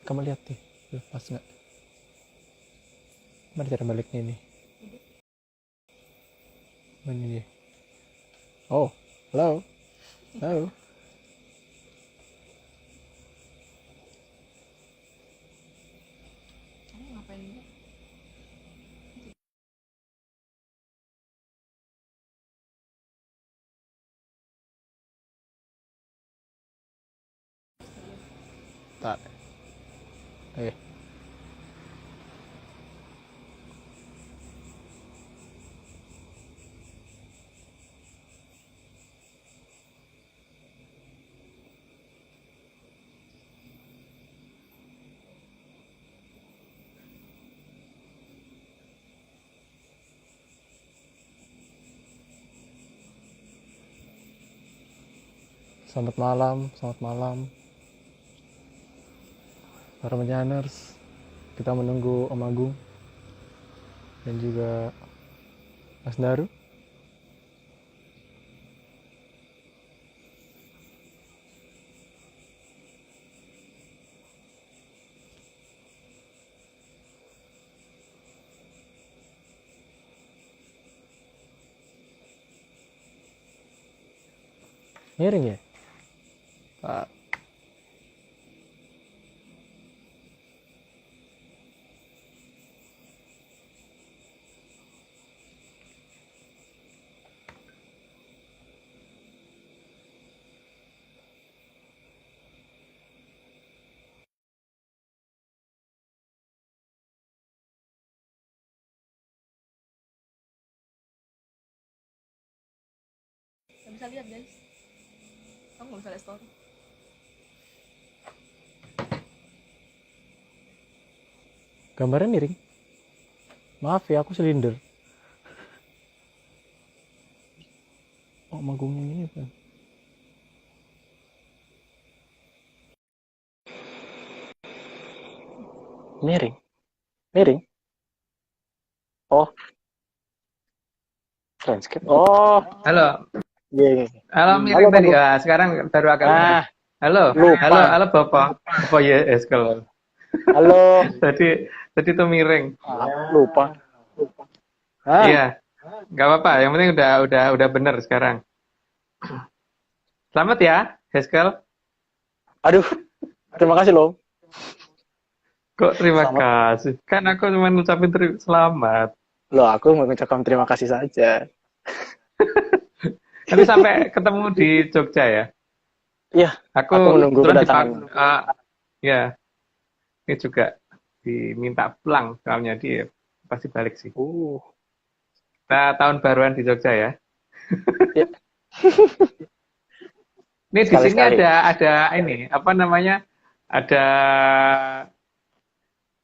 Kamu lihat tuh, pas nggak? Mana cara baliknya ini? Mana dia? Oh, halo, halo. Tak, eh. Selamat malam, selamat malam. Para menjaners, kita menunggu Om Agung dan juga Mas Daru. Miring ya? Pak. Nggak bisa lihat guys, kamu nggak bisa lihat story. Gambarnya miring. Maaf ya, aku silinder. Oh, Om Agungnya ini apa? Miring, miring. Oh, landscape. Oh, Halo, iya, iya. halo Halo miring Pak tadi. Gung. Sekarang baru agak miring. Ah, Halo, halo, lupa. halo Bapak. Bapak YS kalau Halo. tadi tuh miring. Lupa. Ah, Iya, nggak apa-apa. Yang penting udah bener sekarang. Selamat ya, Heskel. aduh. Terima kasih loh. Kok terima Selamat. kasih? Kan aku cuma ngucapin selamat. Loh, aku mengucapkan terima kasih saja. Nanti sampai ketemu di Jogja ya. Iya, Aku aku menunggu kebetulan kedatanganmu. ya, ini juga diminta pulang soalnya dia pasti balik sih. Uh, Kita tahun baruan di Jogja ya. ya, Ini di sini sekali-sekali. ada ini apa namanya?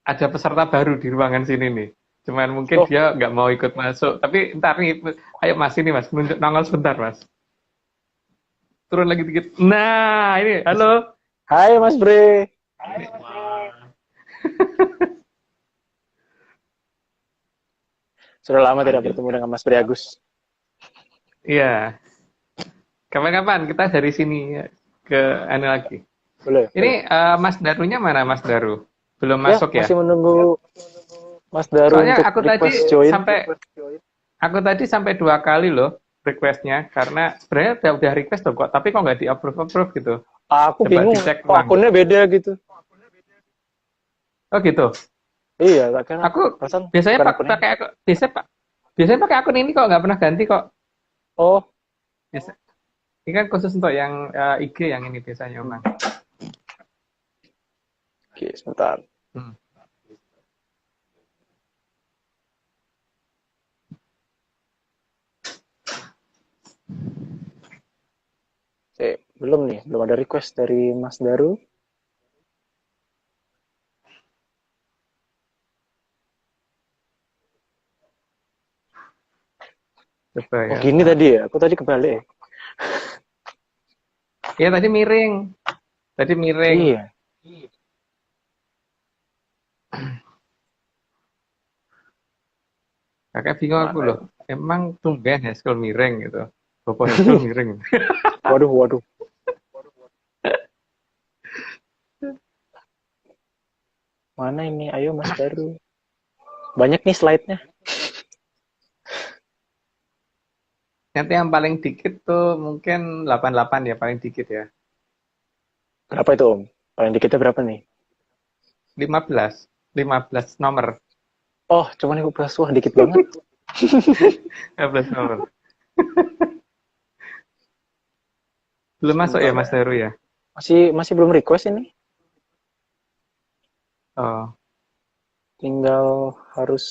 Ada peserta baru di ruangan sini nih. Cuman mungkin Oh, dia nggak mau ikut masuk. Tapi ntar nih, ayo Mas ini Mas, nunjuk nongol sebentar Mas. Turun lagi dikit. Nah ini, halo. hai Mas Bre. Sudah lama tidak bertemu dengan Mas Bre Agus. Iya. Kapan-kapan kita dari sini ke anu lagi. Boleh, boleh. Ini Mas Darunya mana Mas Daru? Belum Ya, masuk ya? masih menunggu Mas Daru Soalnya untuk request join. aku tadi sampai 2 kali loh requestnya karena sebenarnya udah request loh kok, tapi kok nggak di approve approve gitu. Aku Coba bingung, dicek kok ulang. akunnya beda gitu. Oh gitu. Iya, tak kira Aku perasaan biasanya bukan pak akunnya. pakai biasanya pakai akun ini kok nggak pernah ganti kok. Oh, Biasa, ini kan khusus untuk yang IG yang ini biasanya memang. oke, sebentar. Hmm. Belum nih, belum ada request dari Mas Daru. Coba Oh, ya. gini tadi ya. Aku tadi kebalik ya. Ya tadi miring. Tadi miring. Iya. Kakak bingung aku Mana loh. ya? Emang tumben Haskell miring gitu. Bapak Haskell miring. Waduh, waduh. Mana ini? Ayo Mas Daru. Banyak nih slide-nya. Nanti yang paling dikit tuh mungkin 88 ya, paling dikit ya. Berapa itu Om? Paling dikitnya berapa nih? 15 nomor. Oh, cuma 15. Wah, dikit banget. 15 nomor. Belum masuk ya Mas Daru ya? Masih belum request ini. Oh, Tinggal harus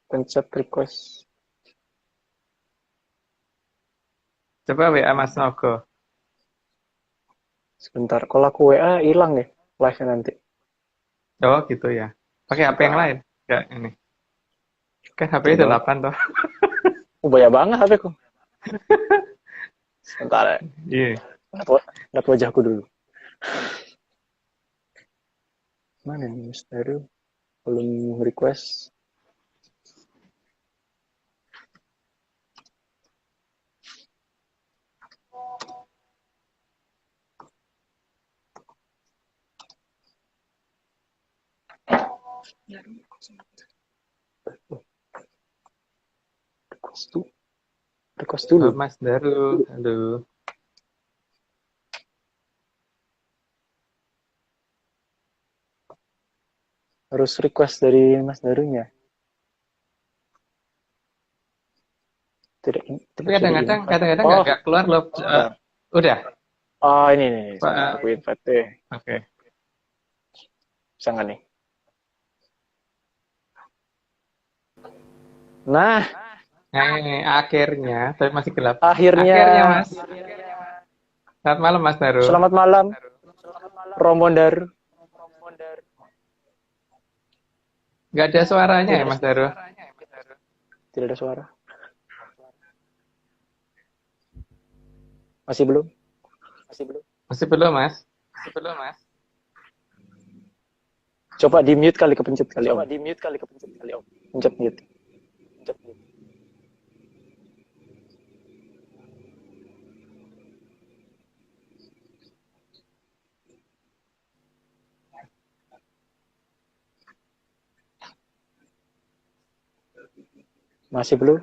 pencet request. coba WA Mas Nogo. Sebentar. Kalau aku WA hilang ya live-nya nanti. Oh gitu ya. Pakai HP yang lain? Enggak ini. Kan HP itu 8 toh. Banyak banget HP-ku. Sebentar ya. Iya. Lihat wajahku dulu. Mana nih Mas Daru? Belum request. Request dulu. Oh, Mas Daru. Halo. Harus request dari Mas Darunya. Tapi kadang-kadang Oh, nggak keluar loh. Udah. oh ini. Pak. Aku invite deh. Oke. Bisa nggak nih? Nah, Ini akhirnya, tapi masih gelap. akhirnya Mas. Selamat malam Mas Daru. Selamat malam, Romo Daru. Nggak ada suaranya ya Mas Daru? Tidak ada suara. Masih belum? Masih belum Mas? Coba di mute kali kepencet kali Om. Pencet mute. Masih belum?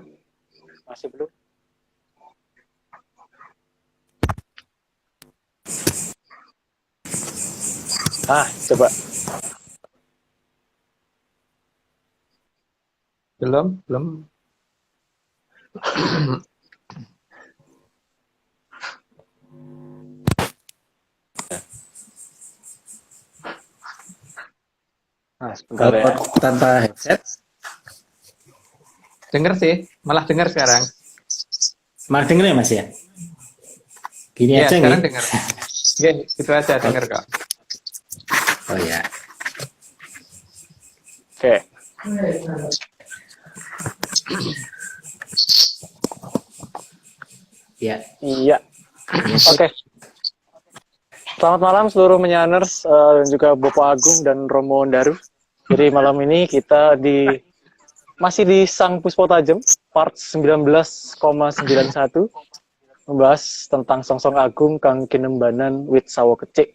Coba. Belum. Sebentar ya. Tanpa headset. Dengar sih, malah dengar sekarang. Malah denger ya Mas ya? Gini Iya, aja sekarang nih. dengar. Oke, itu aja dengar kok. Oh ya. Oke. Ya. Iya. Oke. Selamat malam seluruh menyaners dan juga Bapak Agung dan Romo Daru. Jadi malam ini kita masih di Sang Puspo Tajem, part 19,91, membahas tentang Songsong Agung Kang Kinembanan Wit Sawo Kecik.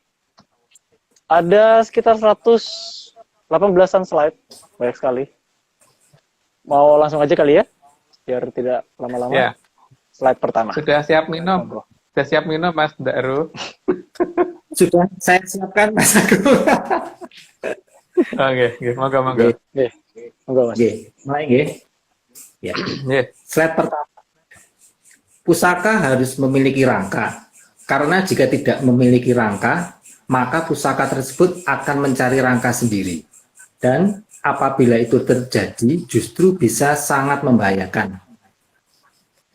Ada sekitar 118-an slide, banyak sekali. Mau langsung aja kali ya, biar tidak lama-lama. Ya. Slide pertama. Sudah siap minum? Mas Daru? Sudah saya siapkan Mas Agung. Oke, monggo. Oke, monggo Mas. Oke, mulai nggih. Ya. Iya. Slide pertama. Pusaka harus memiliki rangka. Karena jika tidak memiliki rangka, maka pusaka tersebut akan mencari rangka sendiri. Dan apabila itu terjadi, justru bisa sangat membahayakan.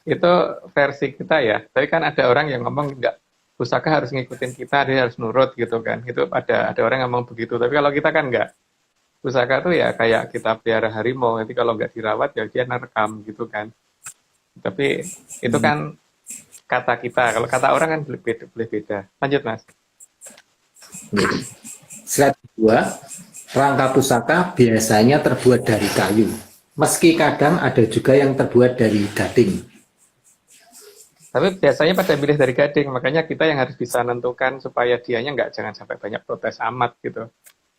Itu versi kita ya. Tapi kan ada orang yang ngomong enggak, pusaka harus ngikutin kita, dia harus nurut gitu kan. Itu ada orang yang ngomong begitu. Tapi kalau kita kan enggak. Pusaka tuh ya kayak kita pelihara harimau. Nanti kalau nggak dirawat ya dia nerekam gitu kan. Tapi itu kan kata kita. Kalau kata orang kan boleh beda. Lanjut Mas. Slide kedua, rangka pusaka biasanya terbuat dari kayu. Meski kadang ada juga yang terbuat dari gading. Tapi biasanya pada pilih dari gading, makanya kita yang harus bisa menentukan supaya dianya jangan sampai banyak protes amat gitu.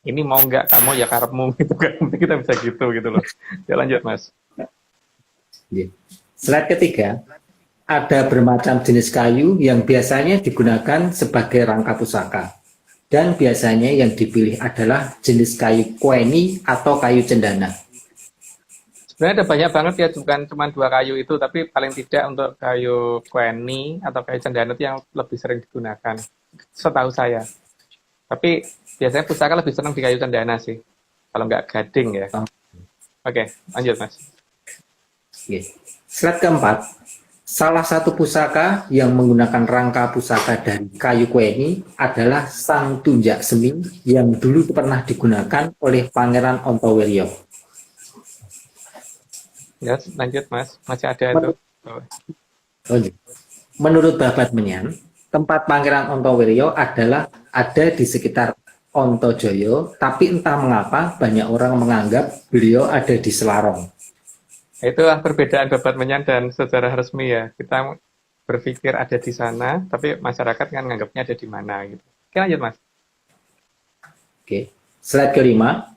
ini mau nggak kamu ya karepmu gitu kan. Kita bisa gitu loh. Ya lanjut Mas. Slide ketiga, ada bermacam jenis kayu yang biasanya digunakan sebagai rangka pusaka. Dan biasanya yang dipilih adalah jenis kayu kueni atau kayu cendana. Sebenarnya ada banyak banget ya, bukan cuma 2 kayu itu, tapi paling tidak untuk kayu kueni atau kayu cendana itu yang lebih sering digunakan, setahu saya. Tapi biasanya pusaka lebih senang di kayu cendana sih, kalau nggak gading ya. Oke, lanjut Mas. Slide keempat, salah satu pusaka yang menggunakan rangka pusaka dari kayu kueni adalah Sang Tunjak Semi yang dulu pernah digunakan oleh Pangeran Ontowiryo. Ya, lanjut Mas, masih ada itu. Menurut Babat Menyan, tempat Pangeran Ontowiryo ada di sekitar Ontojoyo, tapi entah mengapa banyak orang menganggap beliau ada di Selarong. Itulah perbedaan Babat Menyan dan sejarah resmi ya. Kita berpikir ada di sana, tapi masyarakat kan nganggapnya ada di mana gitu. Oke, lanjut Mas. Oke, slide kelima.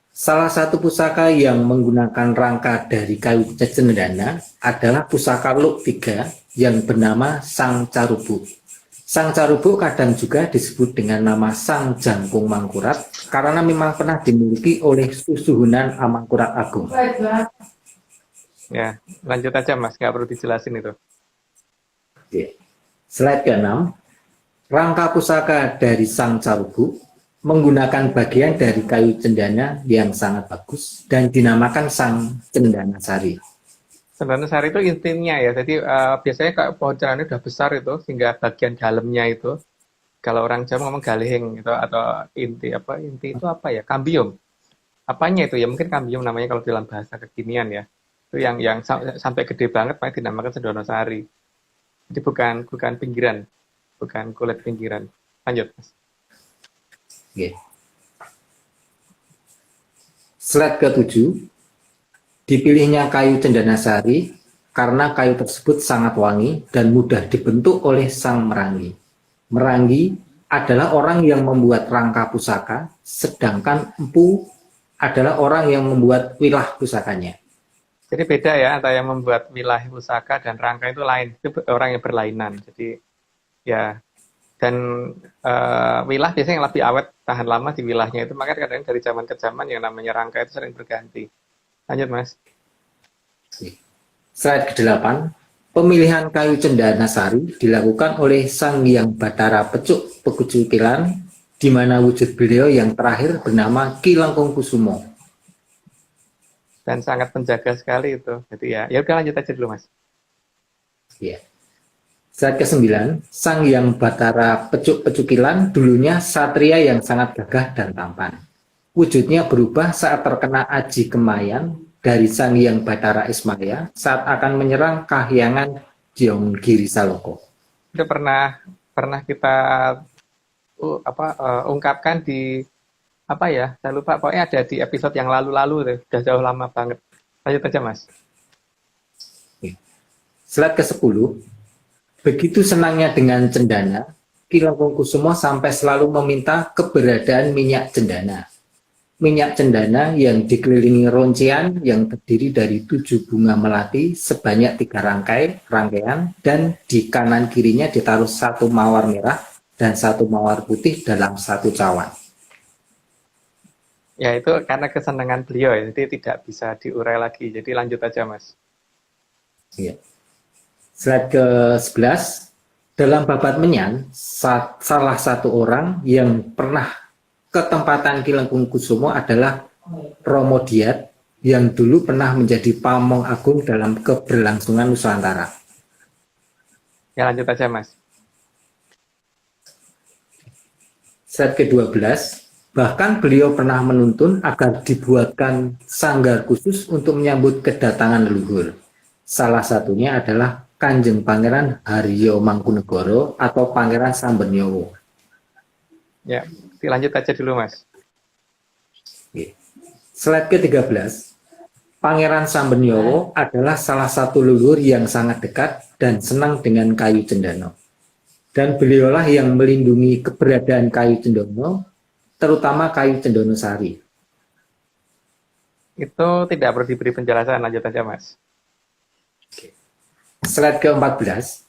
Salah satu pusaka yang menggunakan rangka dari kayu cendana adalah pusaka Luk 3 yang bernama Sang Carubu. Sang Carubu kadang juga disebut dengan nama Sang Jangkung Mangkurat karena memang pernah dimiliki oleh Susuhunan Amangkurat Agung. Ya, lanjut aja Mas, nggak perlu dijelasin itu. Oke. Slide ke-6. Rangka pusaka dari Sang Carubu menggunakan bagian dari kayu cendana yang sangat bagus dan dinamakan Sang Cendana Sari. Cendana Sari itu intinya ya, jadi biasanya kalau pohon cendana udah besar itu, sehingga bagian dalamnya itu, kalau orang Jawa ngomong galihing gitu, atau inti itu apa ya, kambium. Apanya itu ya, mungkin kambium namanya kalau dalam bahasa kekinian ya. Itu yang sampai gede banget, makanya dinamakan Cendana Sari. Jadi bukan pinggiran, bukan kulit pinggiran. Lanjut Mas. Oke. Slide ke-7, dipilihnya kayu cendana sari karena kayu tersebut sangat wangi dan mudah dibentuk oleh sang merangi. Merangi adalah orang yang membuat rangka pusaka, sedangkan empu adalah orang yang membuat wilah pusakanya. Jadi beda ya antara yang membuat wilah pusaka dan rangka itu lain, itu orang yang berlainan. Jadi ya, dan wilah biasanya yang lebih awet, tahan lama di wilahnya itu, makanya kadang dari zaman ke zaman yang namanya rangka itu sering berganti. Lanjut Mas. Slide ke-8, pemilihan kayu cendana sari dilakukan oleh Sang Hyang Bathara Pecuk Pekucukilan, di mana wujud beliau yang terakhir bernama Ki Langkung Kusumo. Dan sangat penjaga sekali itu. Jadi ya udah lanjut aja dulu Mas. Ya. Slide ke-9, Sang Hyang Bathara Pecuk Pecukilan dulunya satria yang sangat gagah dan tampan. Wujudnya berubah saat terkena aji kemayan dari Sang Hyang Bathara Ismaya saat akan menyerang Kahyangan Jeonggiri Saloko. Itu pernah kita ungkapkan di saya lupa, pokoknya ada di episode yang lalu-lalu, udah jauh lama banget. Lanjut aja Mas. Slide ke-10, begitu senangnya dengan cendana, Ki Langkung Kusumo sampai selalu meminta keberadaan minyak cendana. Minyak cendana yang dikelilingi roncian yang terdiri dari 7 bunga melati sebanyak 3 rangkaian, dan di kanan kirinya ditaruh 1 mawar merah dan 1 mawar putih dalam 1 cawan. Ya itu karena kesenangan beliau ya, jadi tidak bisa diurai lagi. Jadi lanjut aja Mas. Ya. Slide ke-11, dalam Babat Menyan, salah satu orang yang pernah ke tempatan Ki Langkung Kusumo adalah Romo Diat, yang dulu pernah menjadi pamong agung dalam keberlangsungan Nusantara. Ya lanjut aja Mas. Slide ke-12, bahkan beliau pernah menuntun agar dibuatkan sanggar khusus untuk menyambut kedatangan leluhur. Salah satunya adalah Kanjeng Pangeran Haryo Mangkunegoro atau Pangeran Sambenyowo. Ya, dilanjut aja dulu Mas. Slide ke-13, Pangeran Sambenyowo adalah salah satu leluhur yang sangat dekat dan senang dengan kayu cendana. Dan beliaulah yang melindungi keberadaan kayu cendana terutama kayu cendonosari? Itu tidak perlu diberi penjelasan, lanjut aja Mas. Slide ke-14.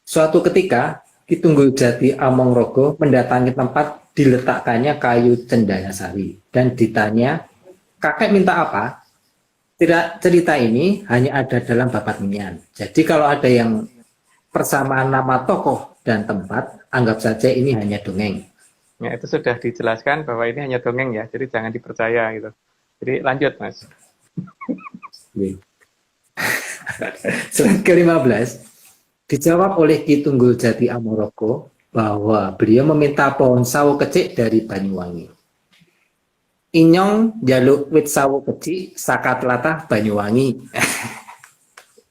Suatu ketika, Ki Tungguljati Amonggrogo mendatangi tempat diletakkannya kayu cendanasari dan ditanya, "Kakek minta apa?" Cerita ini hanya ada dalam Babat Menyan. Jadi kalau ada yang persamaan nama tokoh dan tempat, anggap saja ini hanya dongeng. Ya, itu sudah dijelaskan bahwa ini hanya dongeng ya, jadi jangan dipercaya gitu. Jadi lanjut Mas. Slide ke-15. Dijawab oleh Ki Tungguljati Amonggrogo bahwa beliau meminta pohon sawo kecik dari Banyuwangi. Inyong jaluk wit sawo kecik saka tlatah Banyuwangi.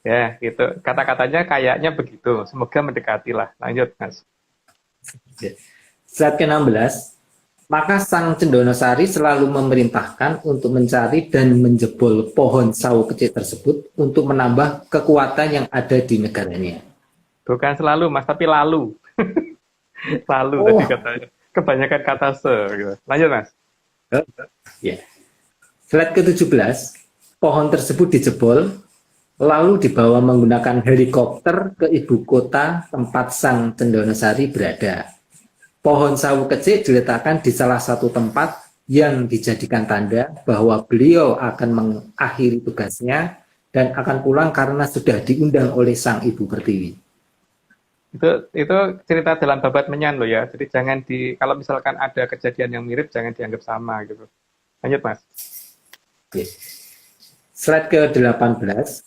Ya, gitu. Kata-katanya kayaknya begitu. Semoga mendekatilah. Lanjut Mas. Slide ke-16. Maka Sang Cendonosari selalu memerintahkan untuk mencari dan menjebol pohon sawo kecil tersebut untuk menambah kekuatan yang ada di negaranya. Bukan selalu Mas, tapi lalu. Lalu tadi katanya. Kebanyakan kata se. Gitu. Lanjut Mas. Ya. Slide ke-17. Pohon tersebut dijebol, lalu dibawa menggunakan helikopter ke ibu kota tempat Sang Cendonosari berada. Pohon sawo kecil diletakkan di salah satu tempat yang dijadikan tanda bahwa beliau akan mengakhiri tugasnya dan akan pulang karena sudah diundang oleh Sang Ibu Pertiwi. Itu cerita dalam Babat Menyan loh ya. Jadi jangan kalau misalkan ada kejadian yang mirip, jangan dianggap sama gitu. Lanjut Mas. Oke. Slide ke-18.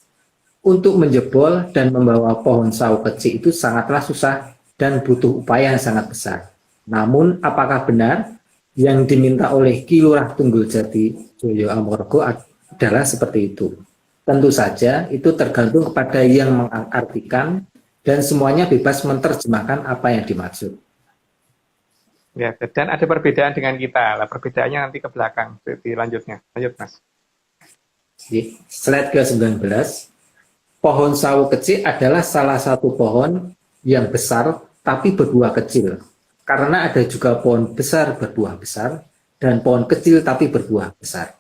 Untuk menjebol dan membawa pohon sawo kecil itu sangatlah susah dan butuh upaya yang sangat besar. Namun, apakah benar yang diminta oleh Ki Lurah Tungguljati Joyo Amonggrogo adalah seperti itu? Tentu saja itu tergantung kepada yang mengartikan dan semuanya bebas menerjemahkan apa yang dimaksud. Ya, dan ada perbedaan dengan kita. Lah, perbedaannya nanti ke belakang di lanjutnya. Lanjut Mas. Slide ke-19. Pohon sawo kecil adalah salah satu pohon yang besar tapi berbuah kecil. Karena ada juga pohon besar berbuah besar dan pohon kecil tapi berbuah besar.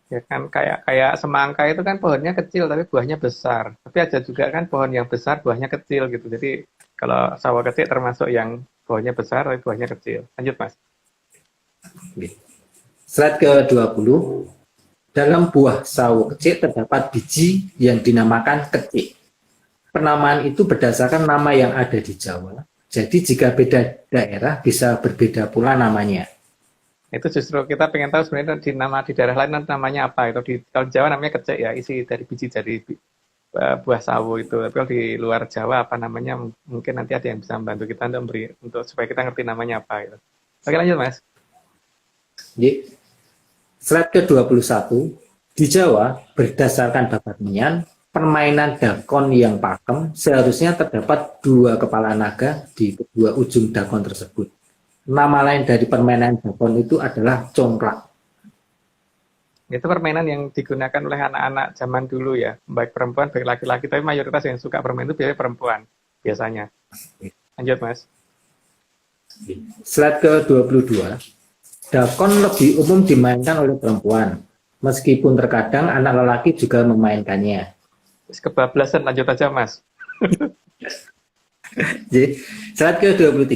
Ya kan kayak semangka itu kan pohonnya kecil tapi buahnya besar. Tapi ada juga kan pohon yang besar buahnya kecil gitu. Jadi kalau sawo kecil termasuk yang pohonnya besar tapi buahnya kecil. Lanjut Mas. Slide ke-20. Dalam buah sawo kecil terdapat biji yang dinamakan kecik. Penamaan itu berdasarkan nama yang ada di Jawa. Jadi jika beda daerah bisa berbeda pula namanya. Itu justru kita pengen tahu sebenarnya di daerah lain namanya apa. Itu kalau di Jawa namanya kecik ya, isi dari biji dari buah sawo itu. Tapi kalau di luar Jawa apa namanya, mungkin nanti ada yang bisa membantu kita untuk supaya kita ngerti namanya apa gitu. Oke lanjut Mas. Slide ke-21. Di Jawa berdasarkan Babat Menyan, permainan dakon yang pakem seharusnya terdapat 2 kepala naga di kedua ujung dakon tersebut. Nama lain dari permainan dakon itu adalah congklak. Itu permainan yang digunakan oleh anak-anak zaman dulu ya, baik perempuan, baik laki-laki, tapi mayoritas yang suka bermain itu biasanya perempuan, biasanya. Lanjut Mas. Slide ke-22. Dakon lebih umum dimainkan oleh perempuan, meskipun terkadang anak lelaki juga memainkannya. Kebablasan, lanjut aja Mas. Jadi, slide ke-23.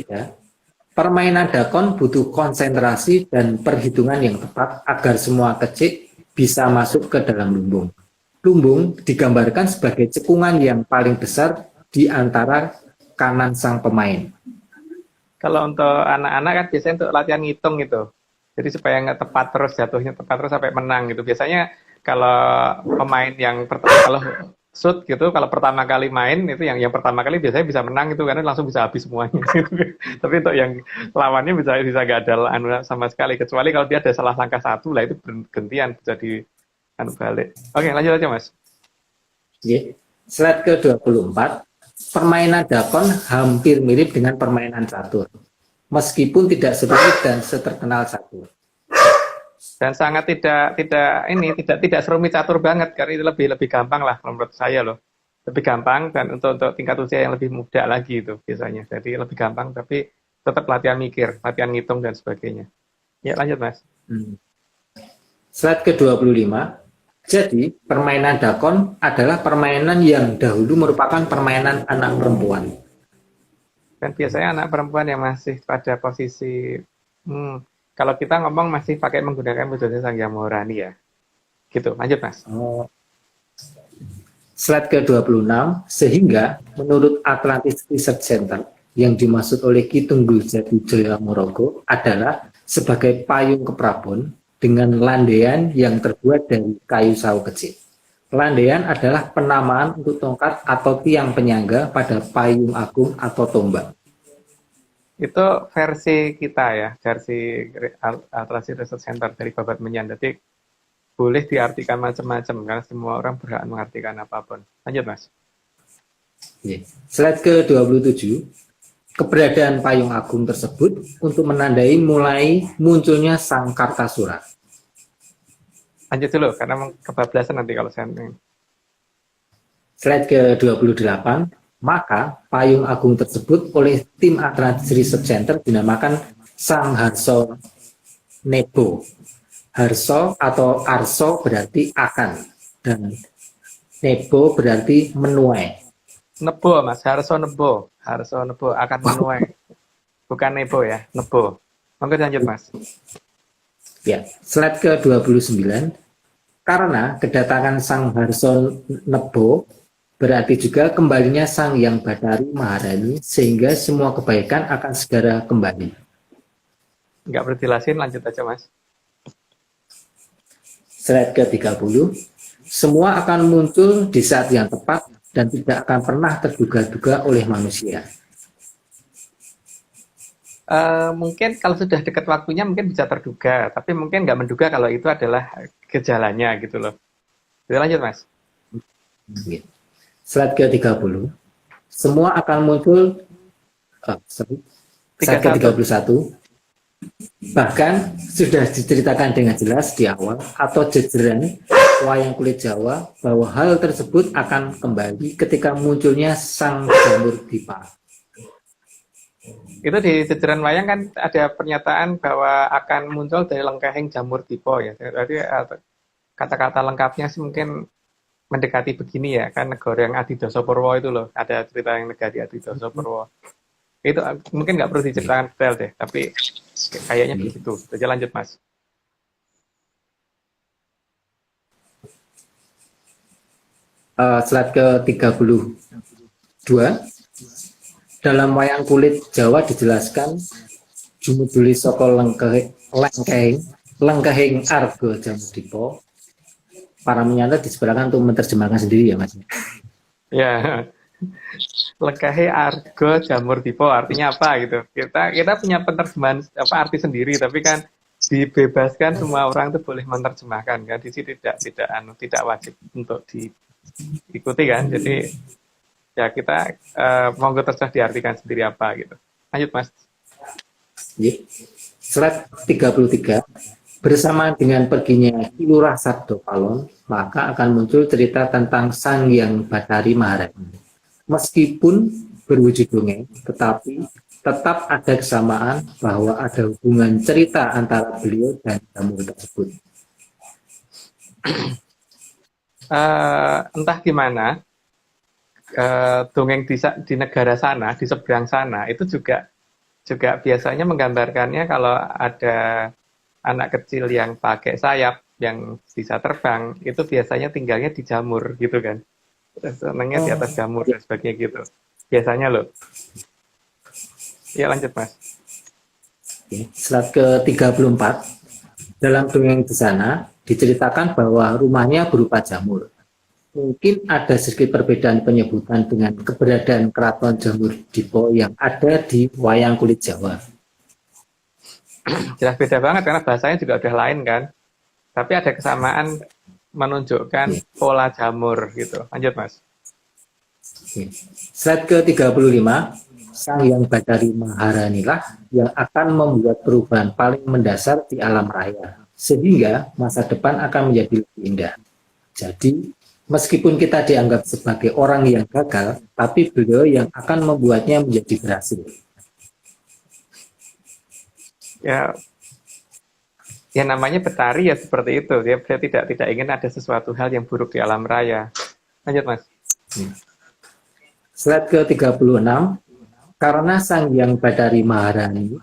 Permainan dakon butuh konsentrasi dan perhitungan yang tepat agar semua kecik bisa masuk ke dalam lumbung. Lumbung digambarkan sebagai cekungan yang paling besar di antara kanan sang pemain. Kalau untuk anak-anak kan biasanya untuk latihan ngitung gitu. Jadi supaya nggak tepat terus, jatuhnya tepat terus sampai menang gitu. Biasanya kalau pemain yang kalau shoot gitu, kalau pertama kali main itu yang pertama kali biasanya bisa menang itu karena langsung bisa habis semuanya. Tapi untuk yang lawannya bisa nggak ada sama sekali, kecuali kalau dia ada salah langkah satu lah itu bergantian jadi balik. Oke lanjut aja Mas. Slide ke-24. Permainan dakon hampir mirip dengan permainan catur, meskipun tidak serumit dan seterkenal catur. Dan sangat tidak serumit catur banget karena itu lebih gampang lah menurut saya loh. Lebih gampang dan untuk tingkat usia yang lebih muda lagi itu biasanya. Jadi lebih gampang tapi tetap latihan mikir, latihan ngitung dan sebagainya. Ya, lanjut Mas. Slide ke-25. Jadi, permainan dakon adalah permainan yang dahulu merupakan permainan anak perempuan. Dan biasanya anak perempuan yang masih pada posisi, kalau kita ngomong masih pakai menggunakan metode Sang Hyang Maharani ya. Gitu, lanjut Mas. Slide ke-26, sehingga menurut Atlantis Research Center, yang dimaksud oleh Ki Tunggul Jati Jayamorogo adalah sebagai payung keprabon dengan landaian yang terbuat dari kayu sawo kecil. Landaian adalah penamaan untuk tongkat atau tiang penyangga pada payung agung atau tombak. Itu versi kita ya, versi Atlantis Research Center dari Babat Menyan. Jadi boleh diartikan macam-macam karena semua orang berhak mengartikan apapun. Lanjut Mas. Slide ke-27. Keberadaan payung agung tersebut untuk menandai mulai munculnya Sang Kartasura. Lanjut dulu karena kebablasan nanti kalau saya. Slide ke-28. Maka payung agung tersebut oleh tim Atlantis Research Center dinamakan Sang Harso Nebo. Harso atau Arso berarti akan dan Nebo berarti menuai. Nebo Mas, Harso Nebo akan menuai. Bukan Nebo ya, Nebo. Monggo lanjut Mas. Ya, slide ke-29. Karena kedatangan Sang Harso Nebo berarti juga kembalinya Sang Hyang Bathari Maharani sehingga semua kebaikan akan segera kembali. Enggak perlu jelasin, lanjut aja Mas. Slide ke-30. Semua akan muncul di saat yang tepat dan tidak akan pernah terduga-duga oleh manusia. Mungkin kalau sudah dekat waktunya mungkin bisa terduga, tapi mungkin nggak menduga kalau itu adalah gejalanya gitu loh. Jadi lanjut Mas. Slide ke-30. Semua akan muncul slide ke-31. Bahkan sudah diceritakan dengan jelas di awal atau jejeran wayang kulit Jawa bahwa hal tersebut akan kembali ketika munculnya Sang Jamur Dipa. Itu di jejeran wayang kan ada pernyataan bahwa akan muncul dari lengkahing jamur dipa ya. Jadi kata-kata lengkapnya sih mungkin mendekati begini ya, kan negara yang Adidoso Purwo itu loh, ada cerita yang negari Adidoso Purwo. Itu mungkin nggak perlu diceritakan detail deh, tapi kayaknya begitu. Jadi lanjut Mas. Slide ke-32. Dalam wayang kulit Jawa dijelaskan jumuduli saka lengkahing arga jamur dipa. Para menyata disebutkan untuk menerjemahkan sendiri ya Mas. Ya. Lengkahe arga jamur dipa artinya apa gitu. Kita punya penerjemahan arti sendiri, tapi kan dibebaskan semua orang itu boleh menerjemahkan kan. Di sini tidak wajib untuk diikuti kan. Jadi ya kita monggo terserah diartikan sendiri apa gitu. Lanjut Mas. Slide 33. Bersamaan dengan perginya Ki Lurah Sabdo Palon, maka akan muncul cerita tentang Sang Hyang Bathari Maharani. Meskipun berwujud dongeng, tetapi tetap ada kesamaan bahwa ada hubungan cerita antara beliau dan jamur tersebut. Entah gimana, dongeng di negara sana, di seberang sana, itu juga biasanya menggambarkannya kalau ada anak kecil yang pakai sayap, yang bisa terbang, itu biasanya tinggalnya di jamur gitu kan. Senangnya di atas jamur dan sebagainya gitu. Biasanya loh. Ya lanjut Mas. Slide ke-34. Dalam dongeng di sana diceritakan bahwa rumahnya berupa jamur. Mungkin ada sedikit perbedaan penyebutan dengan keberadaan keraton Jamur Dipa yang ada di wayang kulit Jawa. Jelas beda banget karena bahasanya juga udah lain kan. Tapi ada kesamaan menunjukkan pola jamur gitu. Lanjut Mas. Slide ke-35. Sang Hyang Bathari Maharani lah yang akan membuat perubahan paling mendasar di alam raya. Sehingga masa depan akan menjadi lebih indah. Jadi, meskipun kita dianggap sebagai orang yang gagal, tapi beliau yang akan membuatnya menjadi berhasil. Ya, Ya namanya betari ya seperti itu. Dia tidak ingin ada sesuatu hal yang buruk di alam raya. Lanjut Mas. Slide ke-36, karena Sang Hyang Badari Maharani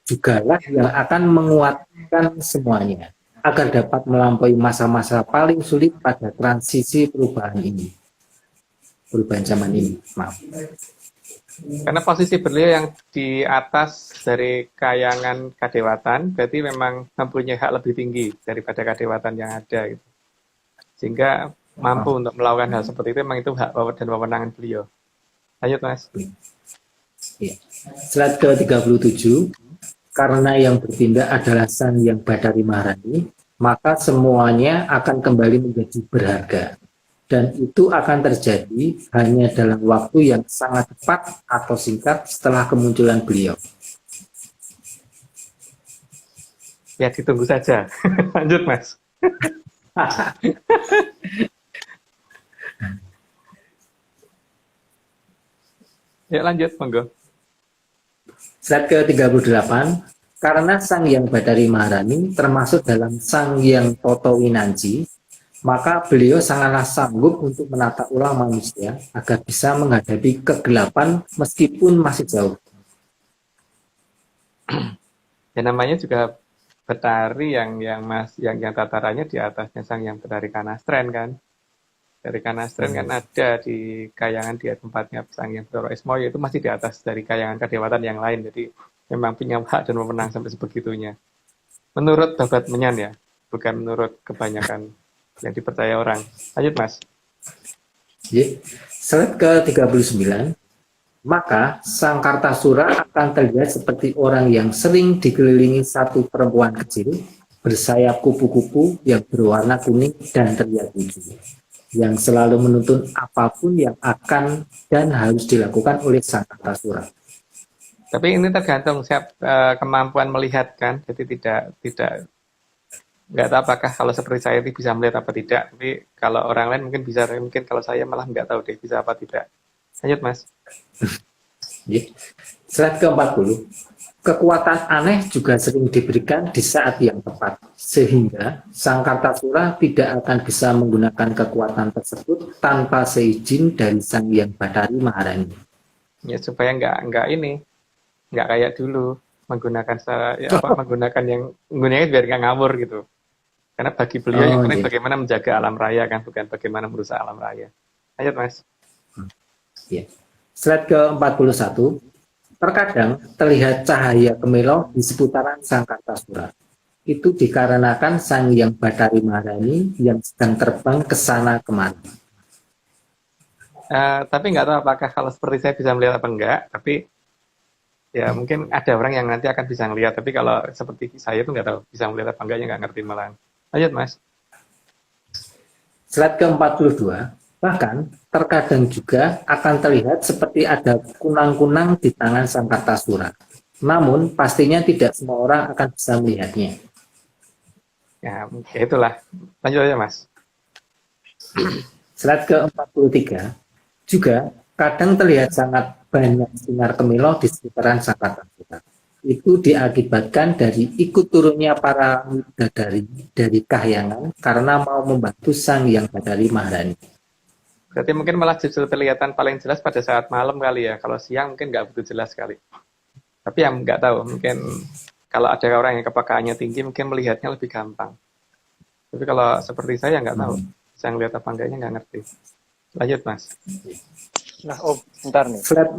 jugalah yang akan menguatkan semuanya agar dapat melampaui masa-masa paling sulit pada transisi perubahan ini. Perubahan zaman ini, maaf. Karena posisi beliau yang di atas dari kayangan kadewatan, berarti memang mempunyai hak lebih tinggi daripada kadewatan yang ada. Gitu. Sehingga mampu untuk melakukan hal seperti itu, memang itu hak dan wewenangan beliau. Lanjut Mas. Ya. Slide ke-37, karena yang bertindak adalah Sang Hyang Badari Maharani, maka semuanya akan kembali menjadi berharga. Dan itu akan terjadi hanya dalam waktu yang sangat cepat atau singkat setelah kemunculan beliau. Ya ditunggu saja. Lanjut Mas. Ya lanjut, monggo. Slide ke-38, karena Sang Hyang Badari Maharani termasuk dalam Sang Hyang Toto Winanci, maka beliau sangatlah sanggup untuk menata ulang manusia agar bisa menghadapi kegelapan meskipun masih jauh. Ya namanya juga betari yang tatarannya di atasnya Sang Hyang Badari Kanastren kan. Dari Kanastren kan ada di kayangan di tempatnya Sang Hyang Badara Ismoyo itu masih di atas dari kayangan kadewatan yang lain. Jadi memang punya hak dan wewenang sampai sebegitunya. Menurut Babat Menyan ya, bukan menurut kebanyakan yang dipercaya orang. Lanjut Mas. Slide ke-39, maka Sang Kartasura akan terlihat seperti orang yang sering dikelilingi satu perempuan kecil bersayap kupu-kupu yang berwarna kuning dan teriak lucu, yang selalu menuntun apapun yang akan dan harus dilakukan oleh Sang Kartasura. Tapi ini tergantung kemampuan melihat kan, jadi tidak nggak tahu apakah kalau seperti saya itu bisa melihat apa tidak. Tapi kalau orang lain mungkin bisa, mungkin kalau saya malah nggak tahu deh bisa apa tidak. Lanjut Mas. Slide ke-40, kekuatan aneh juga sering diberikan di saat yang tepat, sehingga Sang Kartasura tidak akan bisa menggunakan kekuatan tersebut tanpa seizin dari Sang Hyang Badari Maharani. Ya supaya nggak kayak dulu menggunakan menggunakan biar nggak ngawur gitu. Karena bagi beliau yang penting bagaimana menjaga alam raya kan, bukan bagaimana merusak alam raya. Lanjut Mas. Slide ke-41, terkadang terlihat cahaya kemilau di seputaran Sang Kartasura. Itu dikarenakan Sang Hyang Badari Maharani yang sedang terbang ke sana kemari. Tapi nggak tahu apakah kalau seperti saya bisa melihat apa enggak, tapi ya mungkin ada orang yang nanti akan bisa melihat, tapi kalau seperti saya itu nggak tahu bisa melihat apa enggaknya, nggak ngerti malah. Lanjut Mas. Slide ke-42, bahkan terkadang juga akan terlihat seperti ada kunang-kunang di tangan Sang Kartasura. Namun pastinya tidak semua orang akan bisa melihatnya. Ya itulah. Lanjut aja Mas. Slide ke-43, juga kadang terlihat sangat banyak sinar kemilau di sekitaran Sang Kartasura. Itu diakibatkan dari ikut turunnya para bidadari dari kahyangan karena mau membantu Sang Hyang Badari Maharani. Berarti mungkin malah justru kelihatan paling jelas pada saat malam kali ya. Kalau siang mungkin nggak begitu jelas sekali. Tapi yang nggak tahu, mungkin kalau ada orang yang kepekaannya tinggi mungkin melihatnya lebih gampang. Tapi kalau seperti saya nggak tahu, saya ngelihat apa enggaknya nggak ngerti. Lanjut Mas. Nah, bentar nih. Slide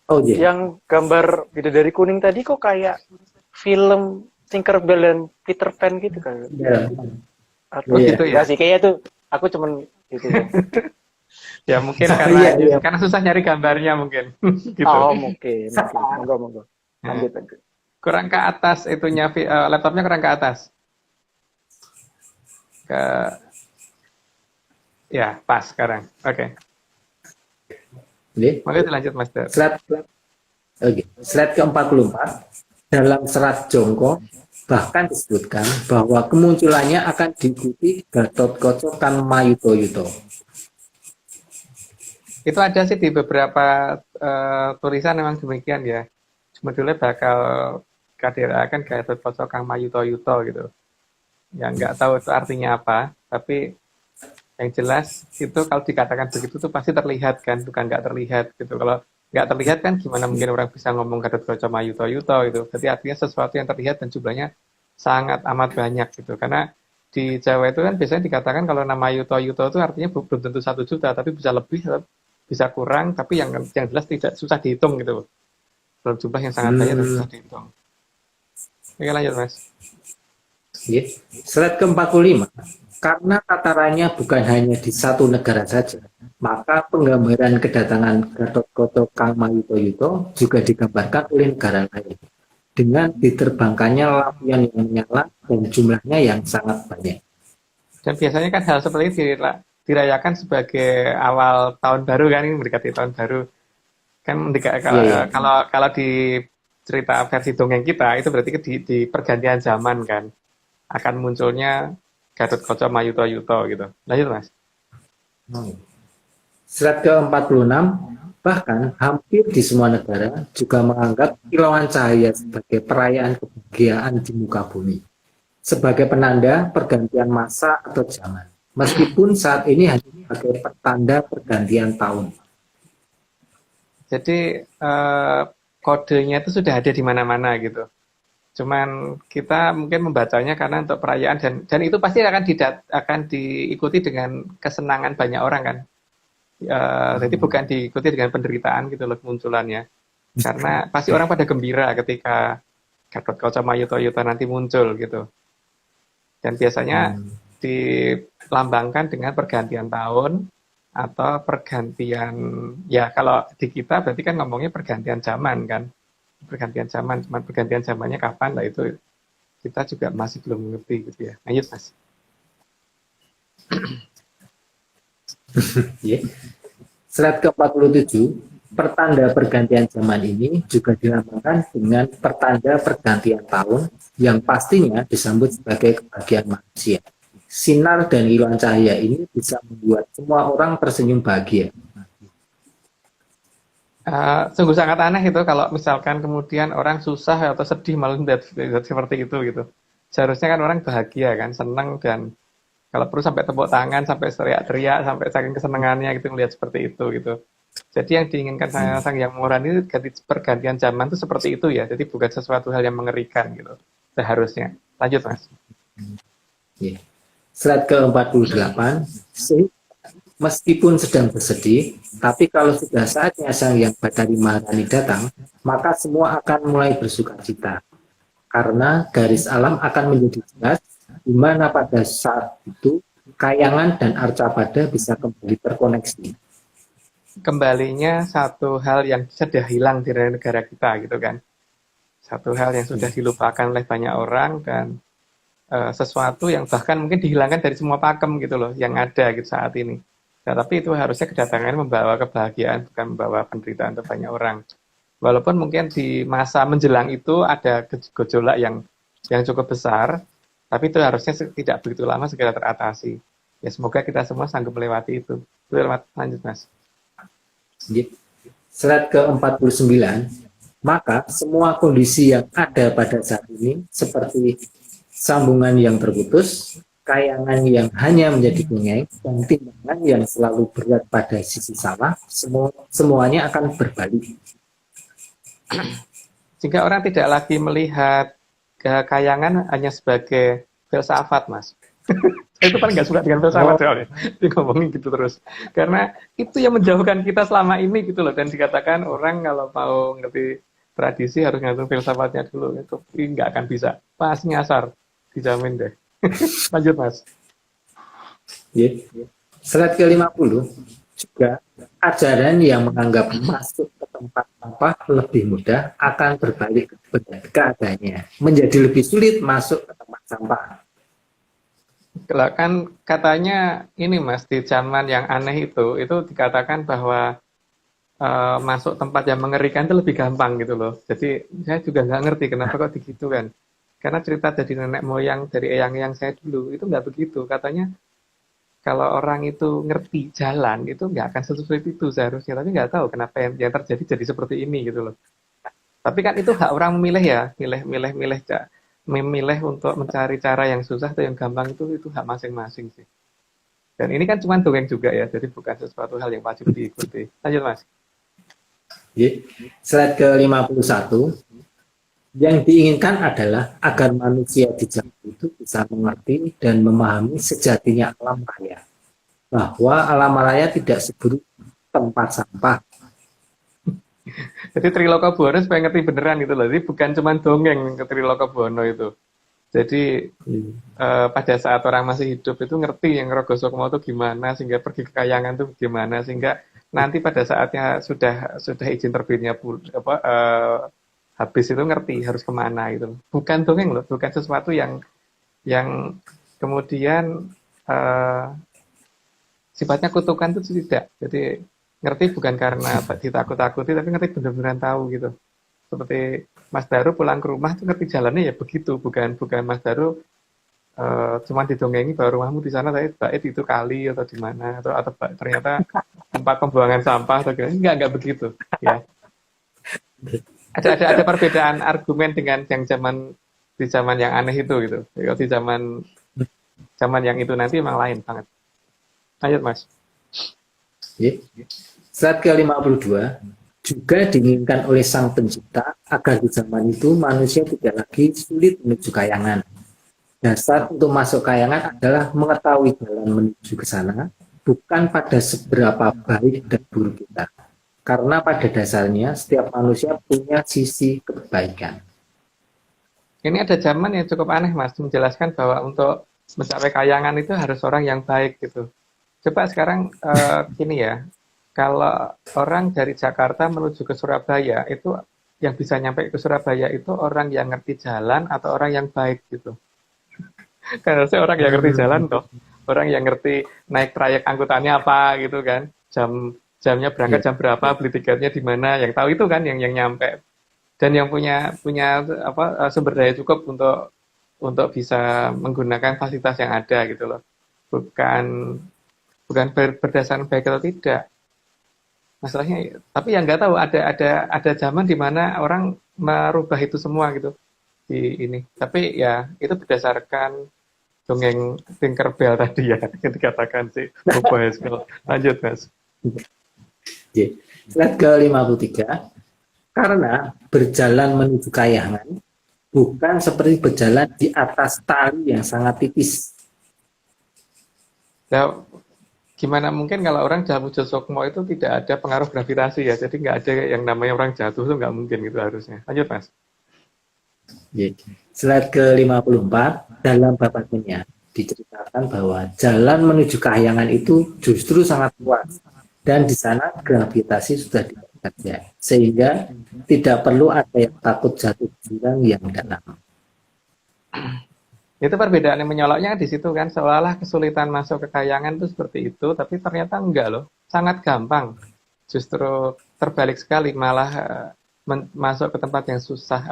Itu yeah. yang gambar bidadari kuning tadi kok kayak film Tinkerbell dan Peter Pan gitu kan? Yeah. Atau Yeah. gitu ya? Sih kayaknya tuh aku cuman gitu. Ya mungkin karena susah nyari gambarnya mungkin. Gitu. Oh mungkin. Monggo. Lanjut. Kurang ke atas itunya, laptopnya kurang ke atas. Ya pas sekarang. Oke. Mari lanjut Mas. Slide ke-44, dalam serat Jongko bahkan disebutkan bahwa kemunculannya akan diikuti Gatotkaca Mayutoyuto. Itu ada sih di beberapa tulisan memang demikian ya. Sebetulnya bakal kadirakan Gatot Kaca Kang Mayuta Yuta gitu. Yang nggak tahu itu artinya apa, tapi yang jelas itu kalau dikatakan begitu tuh pasti terlihat kan, bukan nggak terlihat gitu. Kalau nggak terlihat kan gimana mungkin orang bisa ngomong Gatot Kaca Mayuta Yuta gitu. Berarti artinya sesuatu yang terlihat dan jumlahnya sangat amat banyak gitu. Karena di Jawa itu kan biasanya dikatakan kalau nama Yuto Yuto itu artinya belum tentu 1 juta, tapi bisa lebih, bisa kurang, tapi yang jelas tidak susah dihitung gitu. Dalam jumlah yang sangat banyak dan susah dihitung. Oke lanjut Mas. Ya. Slide ke-45. Karena tatarannya bukan hanya di satu negara saja, maka penggambaran kedatangan Gatot Kaca Kang Mayuta Yuta juga digambarkan oleh negara lain dengan diterbangkannya lampion yang menyala dan jumlahnya yang sangat banyak. Dan biasanya kan hal seperti ini dirayakan sebagai awal tahun baru kan, ini mendekati tahun baru. Kan kalau di cerita versi dongeng kita itu berarti di pergantian zaman kan akan munculnya Gatot Kaca Mayuta Yuta gitu. Lanjut Mas. Slide ke-46, bahkan hampir di semua negara juga menganggap kilauan cahaya sebagai perayaan kebahagiaan di muka bumi, sebagai penanda pergantian masa atau zaman, meskipun saat ini hanya sebagai pertanda pergantian tahun. Jadi kodenya itu sudah ada di mana-mana gitu. Cuman kita mungkin membacanya karena untuk perayaan dan itu pasti akan diikuti dengan kesenangan banyak orang kan. Jadi bukan diikuti dengan penderitaan gitu loh munculannya. Karena pasti orang pada gembira ketika Gatot Kaca Mayuta Yuta nanti muncul gitu. Dan biasanya dilambangkan dengan pergantian tahun atau pergantian, ya kalau di kita berarti kan ngomongnya pergantian zaman kan. Pergantian zaman, cuma pergantian zamannya kapan lah itu kita juga masih belum mengerti gitu ya. Lanjut Mas. Yeah. Slide ke-47, pertanda pergantian zaman ini juga dilambangkan dengan pertanda pergantian tahun yang pastinya disambut sebagai kebahagiaan manusia. Sinar dan kilauan cahaya ini bisa membuat semua orang tersenyum bahagia. Sungguh sangat aneh itu kalau misalkan kemudian orang susah atau sedih malah melihat seperti itu gitu. Seharusnya kan orang bahagia kan, senang dan kalau perlu sampai tepuk tangan, sampai teriak-teriak, sampai saking kesenangannya gitu melihat seperti itu gitu. Jadi yang diinginkan Sang Yang Murah ini pergantian zaman itu seperti itu ya. Jadi bukan sesuatu hal yang mengerikan gitu. Seharusnya. Lanjut Mas. Yeah. Slide ke-48, meskipun sedang bersedih, tapi kalau sudah saatnya Sang Yang Badari Maharani datang, maka semua akan mulai bersuka cita. Karena garis alam akan menjadi jelas, di mana pada saat itu Kayangan dan Arcapada bisa kembali terkoneksi. Kembalinya satu hal yang sudah hilang dari negara kita gitu kan. Satu hal yang sudah dilupakan oleh banyak orang dan sesuatu yang bahkan mungkin dihilangkan dari semua pakem gitu loh yang ada gitu saat ini. Nah, tapi itu harusnya kedatangannya membawa kebahagiaan bukan membawa penderitaan untuk banyak orang. Walaupun mungkin di masa menjelang itu ada gejolak yang cukup besar, tapi itu harusnya tidak begitu lama segera teratasi. Ya semoga kita semua sanggup melewati itu. Lanjut Mas. Slide ke-49, maka semua kondisi yang ada pada saat ini seperti sambungan yang terputus, kayangan yang hanya menjadi bengeng, dan timbangan yang selalu berat pada sisi salah, semuanya akan berbalik. Jika orang tidak lagi melihat kayangan hanya sebagai filsafat, Mas. Saya itu paling nggak suka dengan filsafat soalnya. Ngomongin gitu terus. Karena itu yang menjauhkan kita selama ini gitu loh. Dan dikatakan orang kalau mau ngerti tradisi harus ngerti filsafatnya dulu. Itu nggak akan bisa. Pasti nyasar. Dijamin deh. Lanjut Mas. Slide ke-50 juga ajaran yang menganggap masuk ke tempat sampah lebih mudah akan berbalik keadaannya, menjadi lebih sulit masuk ke tempat sampah. Kalau kan katanya ini Mas di zaman yang aneh itu dikatakan bahwa masuk tempat yang mengerikan itu lebih gampang gitu loh. Jadi saya juga nggak ngerti kenapa kok begitu kan. Karena cerita dari nenek moyang, dari eyang-eyang saya dulu, itu nggak begitu. Katanya kalau orang itu ngerti jalan, itu nggak akan sesulit itu seharusnya. Tapi nggak tahu kenapa yang terjadi jadi seperti ini gitu loh. Tapi kan itu hak orang memilih ya, memilih untuk mencari cara yang susah atau yang gampang itu hak masing-masing sih. Dan ini kan cuma dongeng juga ya, jadi bukan sesuatu hal yang wajib diikuti. Lanjut Mas. Slide ke-51. Yang diinginkan adalah agar manusia di zaman itu bisa mengerti dan memahami sejatinya alam raya. Bahwa alam raya tidak seburuk tempat sampah. Jadi Trilokabuana supaya ngerti beneran gitu loh. Jadi bukan cuma dongeng ke Trilokabuana itu. Jadi pada saat orang masih hidup itu ngerti yang Rogo Sukmo itu gimana, sehingga pergi ke Kayangan itu gimana, sehingga nanti pada saatnya sudah izin terbitnya habis itu ngerti harus kemana gitu. Bukan dongeng loh, bukan sesuatu yang kemudian sifatnya kutukan itu tidak. Jadi ngerti bukan karena ditakut-takuti, tapi ngerti benar-benar tahu gitu. Seperti Mas Daru pulang ke rumah tuh ngerti jalannya ya begitu, bukan Mas Daru cuma didongengi bahwa rumahmu di sana tapi bait itu kali atau di mana atau ternyata tempat pembuangan sampah atau enggak begitu ya. Ada perbedaan argumen dengan yang di zaman yang aneh itu gitu. Kalau di zaman yang itu nanti memang lain banget. Lanjut Mas. Slide ke-52 juga diinginkan oleh Sang Pencipta agar di zaman itu manusia tidak lagi sulit menuju kayangan. Dasar untuk masuk kayangan adalah mengetahui jalan menuju ke sana, bukan pada seberapa baik dan buruk kita. Karena pada dasarnya setiap manusia punya sisi kebaikan. Ini ada zaman yang cukup aneh Mas, menjelaskan bahwa untuk mencapai kayangan itu harus orang yang baik gitu. Coba sekarang gini ya, kalau orang dari Jakarta menuju ke Surabaya itu yang bisa nyampe ke Surabaya itu orang yang ngerti jalan atau orang yang baik gitu. Karena saya orang yang ngerti jalan toh, orang yang ngerti naik trayek angkutannya apa gitu kan, jamnya berangkat jam berapa, beli tiketnya di mana, yang tahu itu kan yang nyampe dan yang punya sumber daya cukup untuk bisa menggunakan fasilitas yang ada gitu loh. Bukan berdasarkan baik atau tidak. Masalahnya tapi yang nggak tahu ada zaman di mana orang merubah itu semua gitu di ini. Tapi ya itu berdasarkan dongeng Tinkerbell tadi ya yang dikatakan sih. Lanjut Mas. Slide ke-53. Karena berjalan menuju kayangan bukan seperti berjalan di atas tali yang sangat tipis. Nah, gimana mungkin kalau orang Jamu Josokmo itu tidak ada pengaruh gravitasi ya, jadi nggak ada yang namanya orang jatuh itu nggak mungkin gitu harusnya. Lanjut Mas. Slide ke-54, dalam bapaknya diceritakan bahwa jalan menuju kayangan itu justru sangat luas dan di sana gravitasi sudah bekerja sehingga tidak perlu ada yang takut jatuh jurang yang dalam. Itu perbedaan yang menyoloknya di situ kan, seolah-olah kesulitan masuk ke kayangan itu seperti itu, tapi ternyata enggak loh, sangat gampang. Justru terbalik sekali, malah masuk ke tempat yang susah,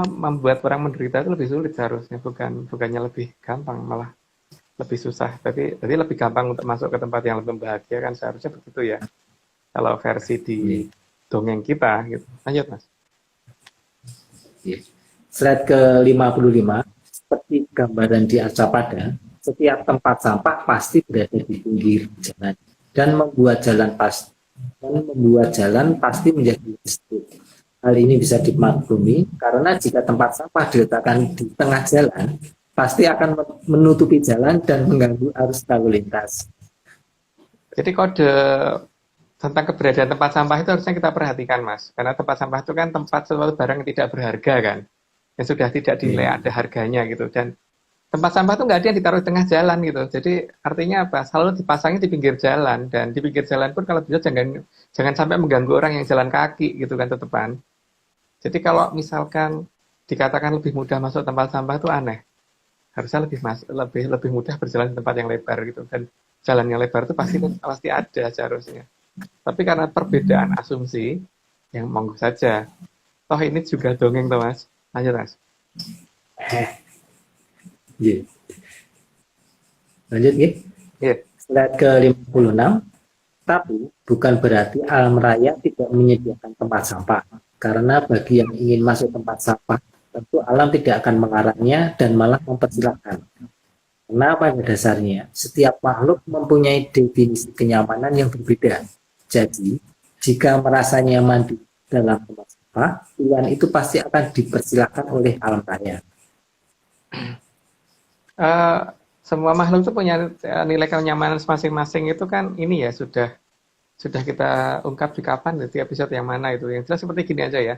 membuat orang menderita itu lebih sulit seharusnya, bukannya lebih gampang, malah lebih susah. Tapi lebih gampang untuk masuk ke tempat yang lebih bahagia kan seharusnya begitu ya. Kalau versi di dongeng kita gitu. Lanjut Mas. Slide ke-55, seperti gambaran di Arcapada, setiap tempat sampah pasti berada di pinggir jalan dan membuat jalan pasti menjadi listrik. Hal ini bisa dimaklumi karena jika tempat sampah diletakkan di tengah jalan, pasti akan menutupi jalan dan mengganggu arus lalu lintas. Jadi kode tentang keberadaan tempat sampah itu harusnya kita perhatikan Mas, karena tempat sampah itu kan tempat sesuatu barang yang tidak berharga kan, yang sudah tidak dinilai ada harganya gitu. Dan tempat sampah itu nggak ada yang ditaruh di tengah jalan gitu. Jadi artinya apa? Selalu dipasangnya di pinggir jalan, dan di pinggir jalan pun kalau bisa jangan sampai mengganggu orang yang jalan kaki gitu kan tetepan. Jadi kalau misalkan dikatakan lebih mudah masuk tempat sampah itu aneh. Harusnya lebih mudah berjalan di tempat yang lebar gitu, dan jalan yang lebar itu pasti ada seharusnya. Tapi karena perbedaan asumsi, yang monggo saja. Toh ini juga dongeng toh Mas. Lanjut Mas. Lanjut ya. Slide ke-56. Tapi bukan berarti alam raya tidak menyediakan tempat sampah. Karena bagi yang ingin masuk tempat sampah, tentu alam tidak akan mengarahnya dan malah mempersilahkan. Karena pada dasarnya, setiap makhluk mempunyai definisi kenyamanan yang berbeda. Jadi, jika merasa nyaman di dalam tempat sampah, pilihan itu pasti akan dipersilahkan oleh alam raya. Semua makhluk itu punya nilai kenyamanan masing-masing itu kan ini ya sudah kita ungkap di kapan di episode yang mana itu. Yang jelas seperti gini aja ya.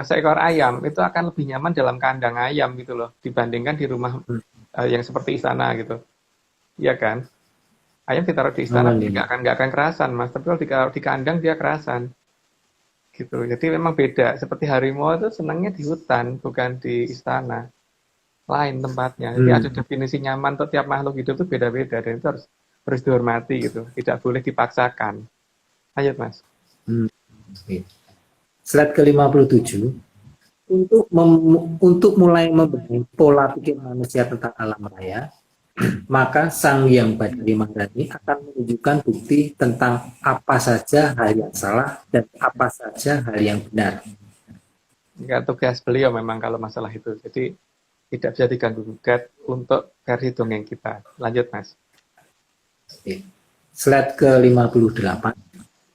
Seekor ayam itu akan lebih nyaman dalam kandang ayam gitu loh dibandingkan di rumah yang seperti istana gitu. Iya kan? Ayam ditaruh di istana nggak akan kerasan Mas. Tapi kalau di kandang dia kerasan. Gitu. Jadi memang beda. Seperti harimau itu senangnya di hutan bukan di istana. Lain tempatnya. Jadi ada definisi nyaman untuk tiap makhluk hidup itu beda-beda dan itu harus dihormati gitu. Tidak boleh dipaksakan. Lanjut Mas. Slide ke-57. Untuk mulai membenahi pola pikir manusia tentang alam raya, maka Sang Hyang Badarī Mahārani akan menunjukkan bukti tentang apa saja hal yang salah dan apa saja hal yang benar. Enggak tugas beliau memang kalau masalah itu. Jadi tidak bisa diganggu-gugat untuk versi dongeng kita. Lanjut Mas. Slide ke-58.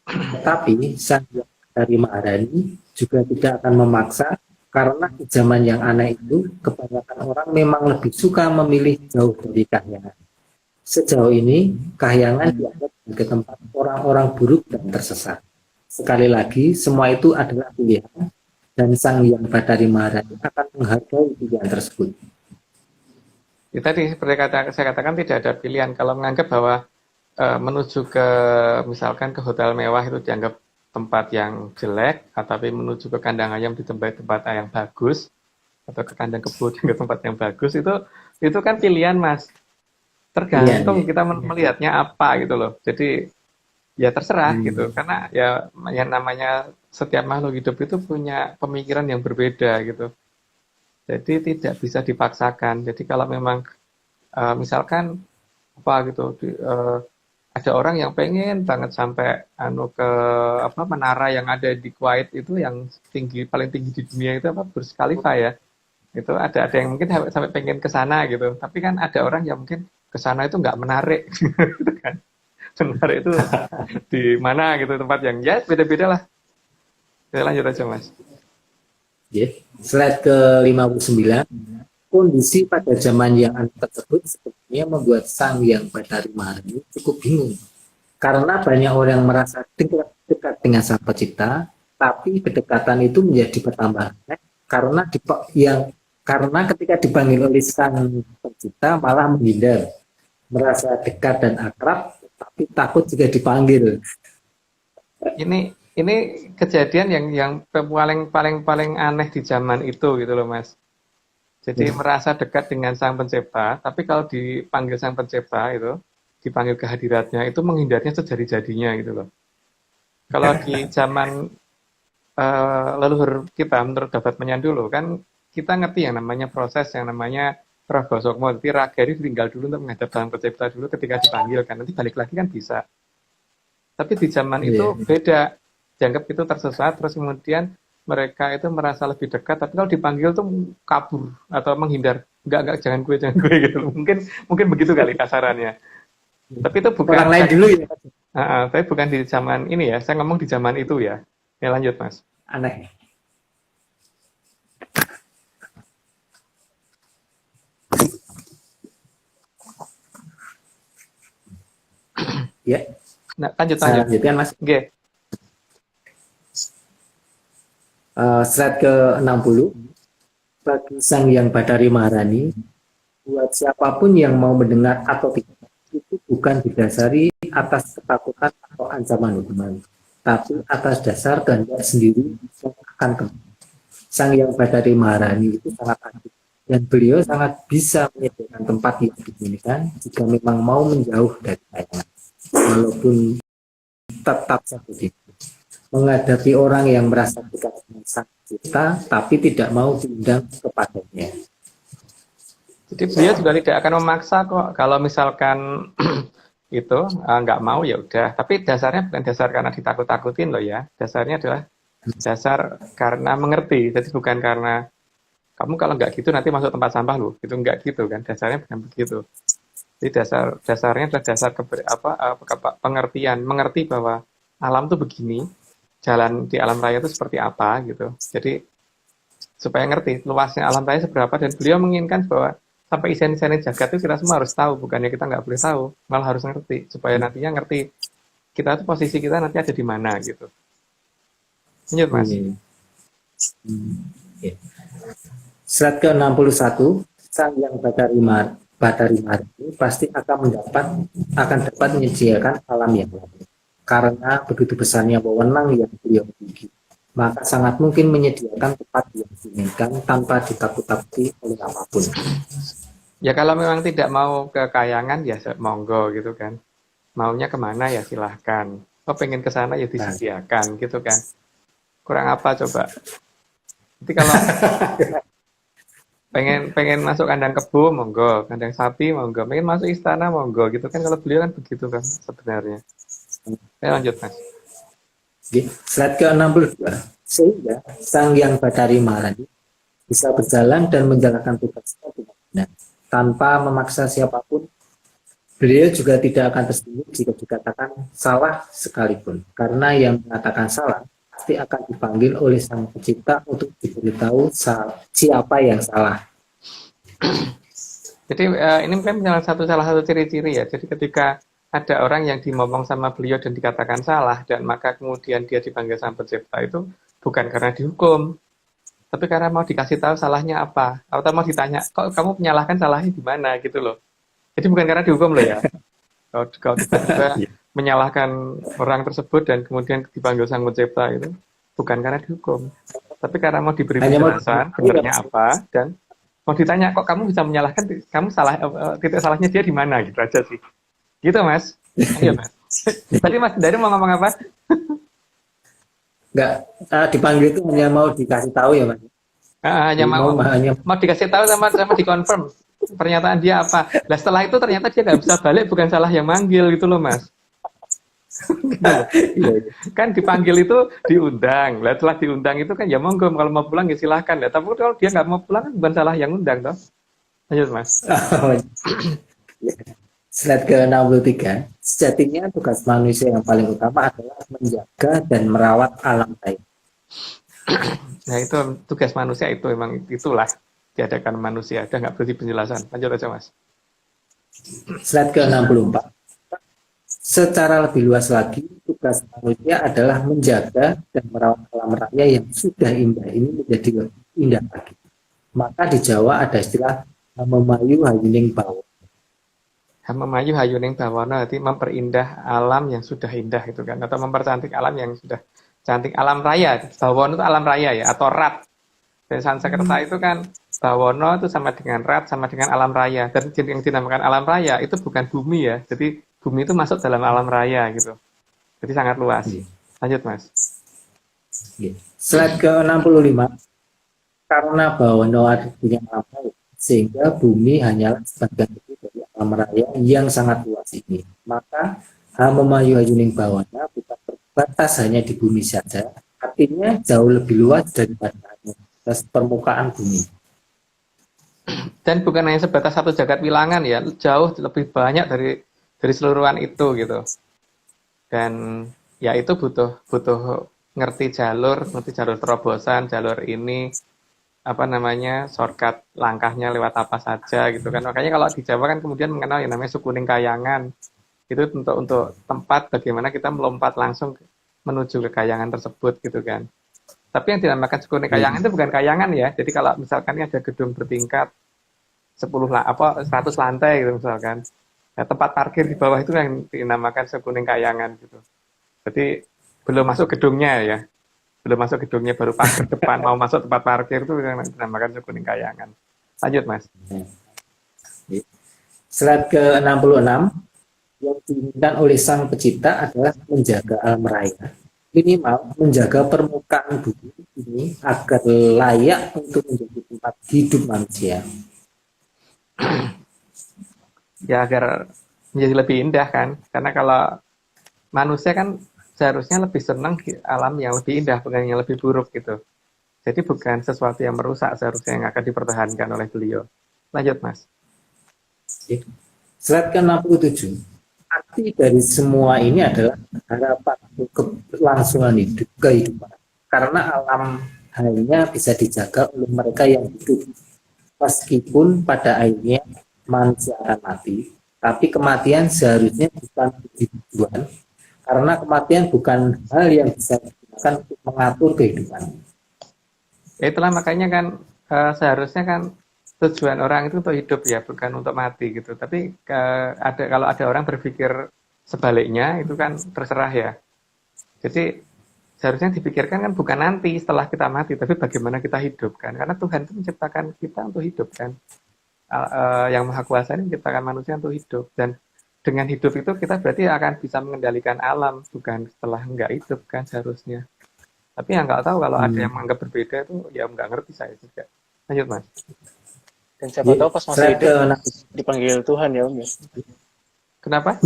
Tetapi Sang Hyang Badarī Mahārani juga tidak akan memaksa, karena di zaman yang aneh itu kebanyakan orang memang lebih suka memilih jauh dari kahyangan. Sejauh ini kahyangan dianggap sebagai tempat orang-orang buruk dan tersesat. Sekali lagi semua itu adalah pilihan dan Sang Hyang Badarī Mahārani akan menghargai pilihan tersebut. Ya, tadi seperti saya katakan tidak ada pilihan. Kalau menganggap bahwa menuju ke misalkan ke hotel mewah itu dianggap tempat yang jelek, tapi menuju ke kandang ayam di tempat yang bagus, atau ke kandang kebo di tempat yang bagus, itu kan pilihan Mas. Tergantung kita melihatnya apa gitu loh. Jadi ya terserah gitu, karena ya yang namanya setiap makhluk hidup itu punya pemikiran yang berbeda gitu. Jadi tidak bisa dipaksakan. Jadi kalau memang misalkan apa gitu ada orang yang pengen banget sampai ke menara yang ada di Kuwait itu yang paling tinggi di dunia itu Burj Khalifa ya. Itu ada yang mungkin sampai pengen ke sana gitu. Tapi kan ada orang yang mungkin ke sana itu nggak menarik gitu kan. Menarik itu di mana gitu tempat yang ya beda-beda lah. Kita lanjut aja Mas. Slide ke-59. Kondisi pada zaman yang aneh tersebut sebenarnya membuat Sang Hyang Badarī Mahārani cukup bingung. Karena banyak orang yang merasa dekat dengan Sang Pencipta, tapi kedekatan itu menjadi bertambah aneh karena ketika dipanggil oleh Sang Pencipta malah menghindar, merasa dekat dan akrab, tapi takut jika dipanggil. Ini kejadian yang paling aneh di zaman itu gitu loh Mas. Jadi merasa dekat dengan Sang Pencipta, tapi kalau dipanggil Sang Pencipta itu, dipanggil kehadiratnya, itu menghindarnya sejadi-jadinya gitu loh. Kalau di zaman leluhur kita, menurut Dapat Menyan dulu, kan kita ngerti yang namanya proses, yang namanya Prabhu Sukmo. Jadi raga ini tinggal dulu untuk menghadap Sang Pencipta dulu ketika dipanggil, kan nanti balik lagi kan bisa. Tapi di zaman itu beda, dianggap itu tersesat, terus kemudian mereka itu merasa lebih dekat, tapi kalau dipanggil tuh kabur atau menghindar, enggak jangan gue gitu. Mungkin begitu kali kasarannya. Tapi itu bukan orang lain dulu ya. Tapi bukan di zaman ini ya. Saya ngomong di zaman itu ya. Ya lanjut Mas. Aneh. Ya. Nah, lanjut. Lanjutkan Mas. Oke. Slide ke-60. Bagi Sang Hyang Badarī Mahārani, buat siapapun yang mau mendengar atau tidak, itu bukan didasari atas ketakutan atau ancaman hukuman, tapi atas dasar kehendak sendiri yang akan kembali. Sang Hyang Badarī Mahārani itu sangat aktif, dan beliau sangat bisa menyediakan tempat yang diinginkan jika memang mau menjauh dari kayangan, walaupun tetap sakit. Menghadapi orang yang merasa dekat dengan Sang Pencipta, tapi tidak mau diundang kepadanya. Jadi beliau juga tidak akan memaksa kok. Kalau misalkan itu nggak mau ya udah. Tapi dasarnya bukan dasar karena ditakut-takutin loh ya. Dasarnya adalah dasar karena mengerti. Jadi bukan karena kamu kalau nggak gitu nanti masuk tempat sampah loh. Itu nggak gitu kan. Dasarnya bukan begitu. Jadi dasarnya adalah dasar pengertian, mengerti bahwa alam tuh begini, jalan di alam raya itu seperti apa gitu. Jadi supaya ngerti luasnya alam raya seberapa, dan beliau menginginkan bahwa sampai isen-isen jagat itu kita semua harus tahu, bukannya kita nggak boleh tahu, malah harus ngerti supaya nantinya ngerti kita tuh posisi kita nanti ada di mana gitu. Lanjut Mas. Slide ke-61, sang yang Badari Marti pasti akan dapat menyediakan alam yang lain. Karena begitu besarnya wewenang yang beliau miliki, maka sangat mungkin menyediakan tempat yang diinginkan tanpa ditakut-takuti oleh apapun. Ya kalau memang tidak mau ke kayangan ya monggo gitu kan. Maunya kemana ya silahkan. Oh pengen ke sana ya disediakan gitu kan. Kurang apa coba? Nanti kalau pengen masuk kandang kebo monggo, kandang sapi monggo, pengen masuk istana monggo gitu kan. Kalau beliau kan begitu kan sebenarnya. Lanjut Mas. Slide ke-62. Sehingga sang yang Badari Marani bisa berjalan dan menjalankan tugasnya dengan benar tanpa memaksa siapapun. Beliau juga tidak akan tersinggung jika dikatakan salah sekalipun, karena yang mengatakan salah pasti akan dipanggil oleh sang pencipta untuk diberitahu siapa yang salah. Jadi ini mungkin salah satu ciri-ciri ya. Jadi ketika ada orang yang dimomong sama beliau dan dikatakan salah, dan maka kemudian dia dipanggil sama pencipta, itu bukan karena dihukum, tapi karena mau dikasih tahu salahnya apa, atau mau ditanya, kok kamu menyalahkan salahnya di mana gitu loh. Jadi bukan karena dihukum loh ya. Kalau tiba-tiba menyalahkan orang tersebut dan kemudian dipanggil sang pencipta, itu bukan karena dihukum, tapi karena mau diberi penjelasan benernya apa, dan mau ditanya, kok kamu bisa menyalahkan, kamu salah, titik salahnya dia di mana gitu aja sih. Gitu Mas. Ayo Mas. Tadi Mas Dari mau ngomong apa? Enggak, dipanggil itu hanya mau dikasih tahu ya Mas. Hanya mau dikasih tahu sama dikonfirm pernyataan dia apa. Nah setelah itu ternyata dia nggak bisa balik, bukan salah yang manggil gitu loh Mas. Kan dipanggil itu diundang. Lah setelah diundang itu kan ya monggo, kalau mau pulang ya silahkan. Lah tapi kalau dia nggak mau pulang kan bukan salah yang undang toh. Lanjut Mas. Slide ke-63, sejatinya tugas manusia yang paling utama adalah menjaga dan merawat alam raya. Nah itu tugas manusia, itu memang itulah diadakan manusia. Udah nggak berarti penjelasan. Lanjut aja Mas. Slide ke-64, secara lebih luas lagi, tugas manusia adalah menjaga dan merawat alam raya yang sudah indah ini menjadi lebih indah lagi. Maka di Jawa ada istilah memayu hayuning bawa. Memayu hayuning bawana, berarti memperindah alam yang sudah indah itu kan, atau mempercantik alam yang sudah cantik, alam raya. Bawana itu alam raya ya, atau rat. Dan Sanskerta itu kan bawana itu sama dengan rat, sama dengan alam raya. Dan yang dinamakan alam raya itu bukan bumi ya, jadi bumi itu masuk dalam alam raya gitu. Jadi sangat luas. Lanjut Mas. Slide ke-65, karena bawana artinya alam raya, sehingga bumi hanyalah sebagian dari alam raya yang sangat luas ini. Maka memayu hayuning bawana bukan terbatas hanya di bumi saja, artinya jauh lebih luas daripada hanya permukaan bumi. Dan bukan hanya sebatas satu jagat wilangan ya, jauh lebih banyak dari seluruhan itu gitu. Dan ya itu butuh ngerti jalur terobosan, jalur ini apa namanya, shortcut langkahnya lewat apa saja gitu kan. Makanya kalau di Jawa kan kemudian mengenal yang namanya Sukuning Kayangan. Itu untuk tempat bagaimana kita melompat langsung menuju ke kayangan tersebut gitu kan. Tapi yang dinamakan Sukuning Kayangan itu bukan kayangan ya. Jadi kalau misalkan ini ada gedung bertingkat 100 lantai gitu misalkan. Nah, tempat parkir di bawah itu yang dinamakan Sukuning Kayangan gitu. Jadi belum masuk gedungnya ya. Belum masuk gedungnya, baru parkir depan, mau masuk tempat parkir itu yang dinamakan Sukuning Kayangan. Lanjut Mas. Slide ke-66, yang diinginkan oleh sang pencipta adalah menjaga alam raya. Minimal menjaga permukaan bumi ini agar layak untuk menjadi tempat hidup manusia. Ya agar menjadi lebih indah kan. Karena kalau manusia kan seharusnya lebih senang di alam yang lebih indah, bukan yang lebih buruk gitu. Jadi bukan sesuatu yang merusak seharusnya yang akan dipertahankan oleh beliau. Lanjut Mas. Slide ke-67. Arti dari semua ini adalah harapan untuk keberlangsungan hidup, kehidupan. Karena alam hanya bisa dijaga oleh mereka yang hidup. Meskipun pada akhirnya manusia akan mati, tapi kematian seharusnya bukan tujuan, karena kematian bukan hal yang bisa digunakan untuk mengatur kehidupan. Ya itulah makanya kan seharusnya kan tujuan orang itu untuk hidup ya, bukan untuk mati gitu. Tapi kalau ada orang berpikir sebaliknya itu kan terserah ya. Jadi seharusnya dipikirkan kan bukan nanti setelah kita mati, tapi bagaimana kita hidup kan. Karena Tuhan itu menciptakan kita untuk hidup kan. Yang Maha Kuasa ini menciptakan manusia untuk hidup. Dan dengan hidup itu kita berarti akan bisa mengendalikan alam, bukan setelah nggak hidup kan seharusnya. Tapi yang nggak tahu kalau ada yang menganggap berbeda itu ya nggak ngerti saya juga. Lanjut Mas. Dan siapa tahu pas masih hidup dipanggil Tuhan ya Om ya. Kenapa?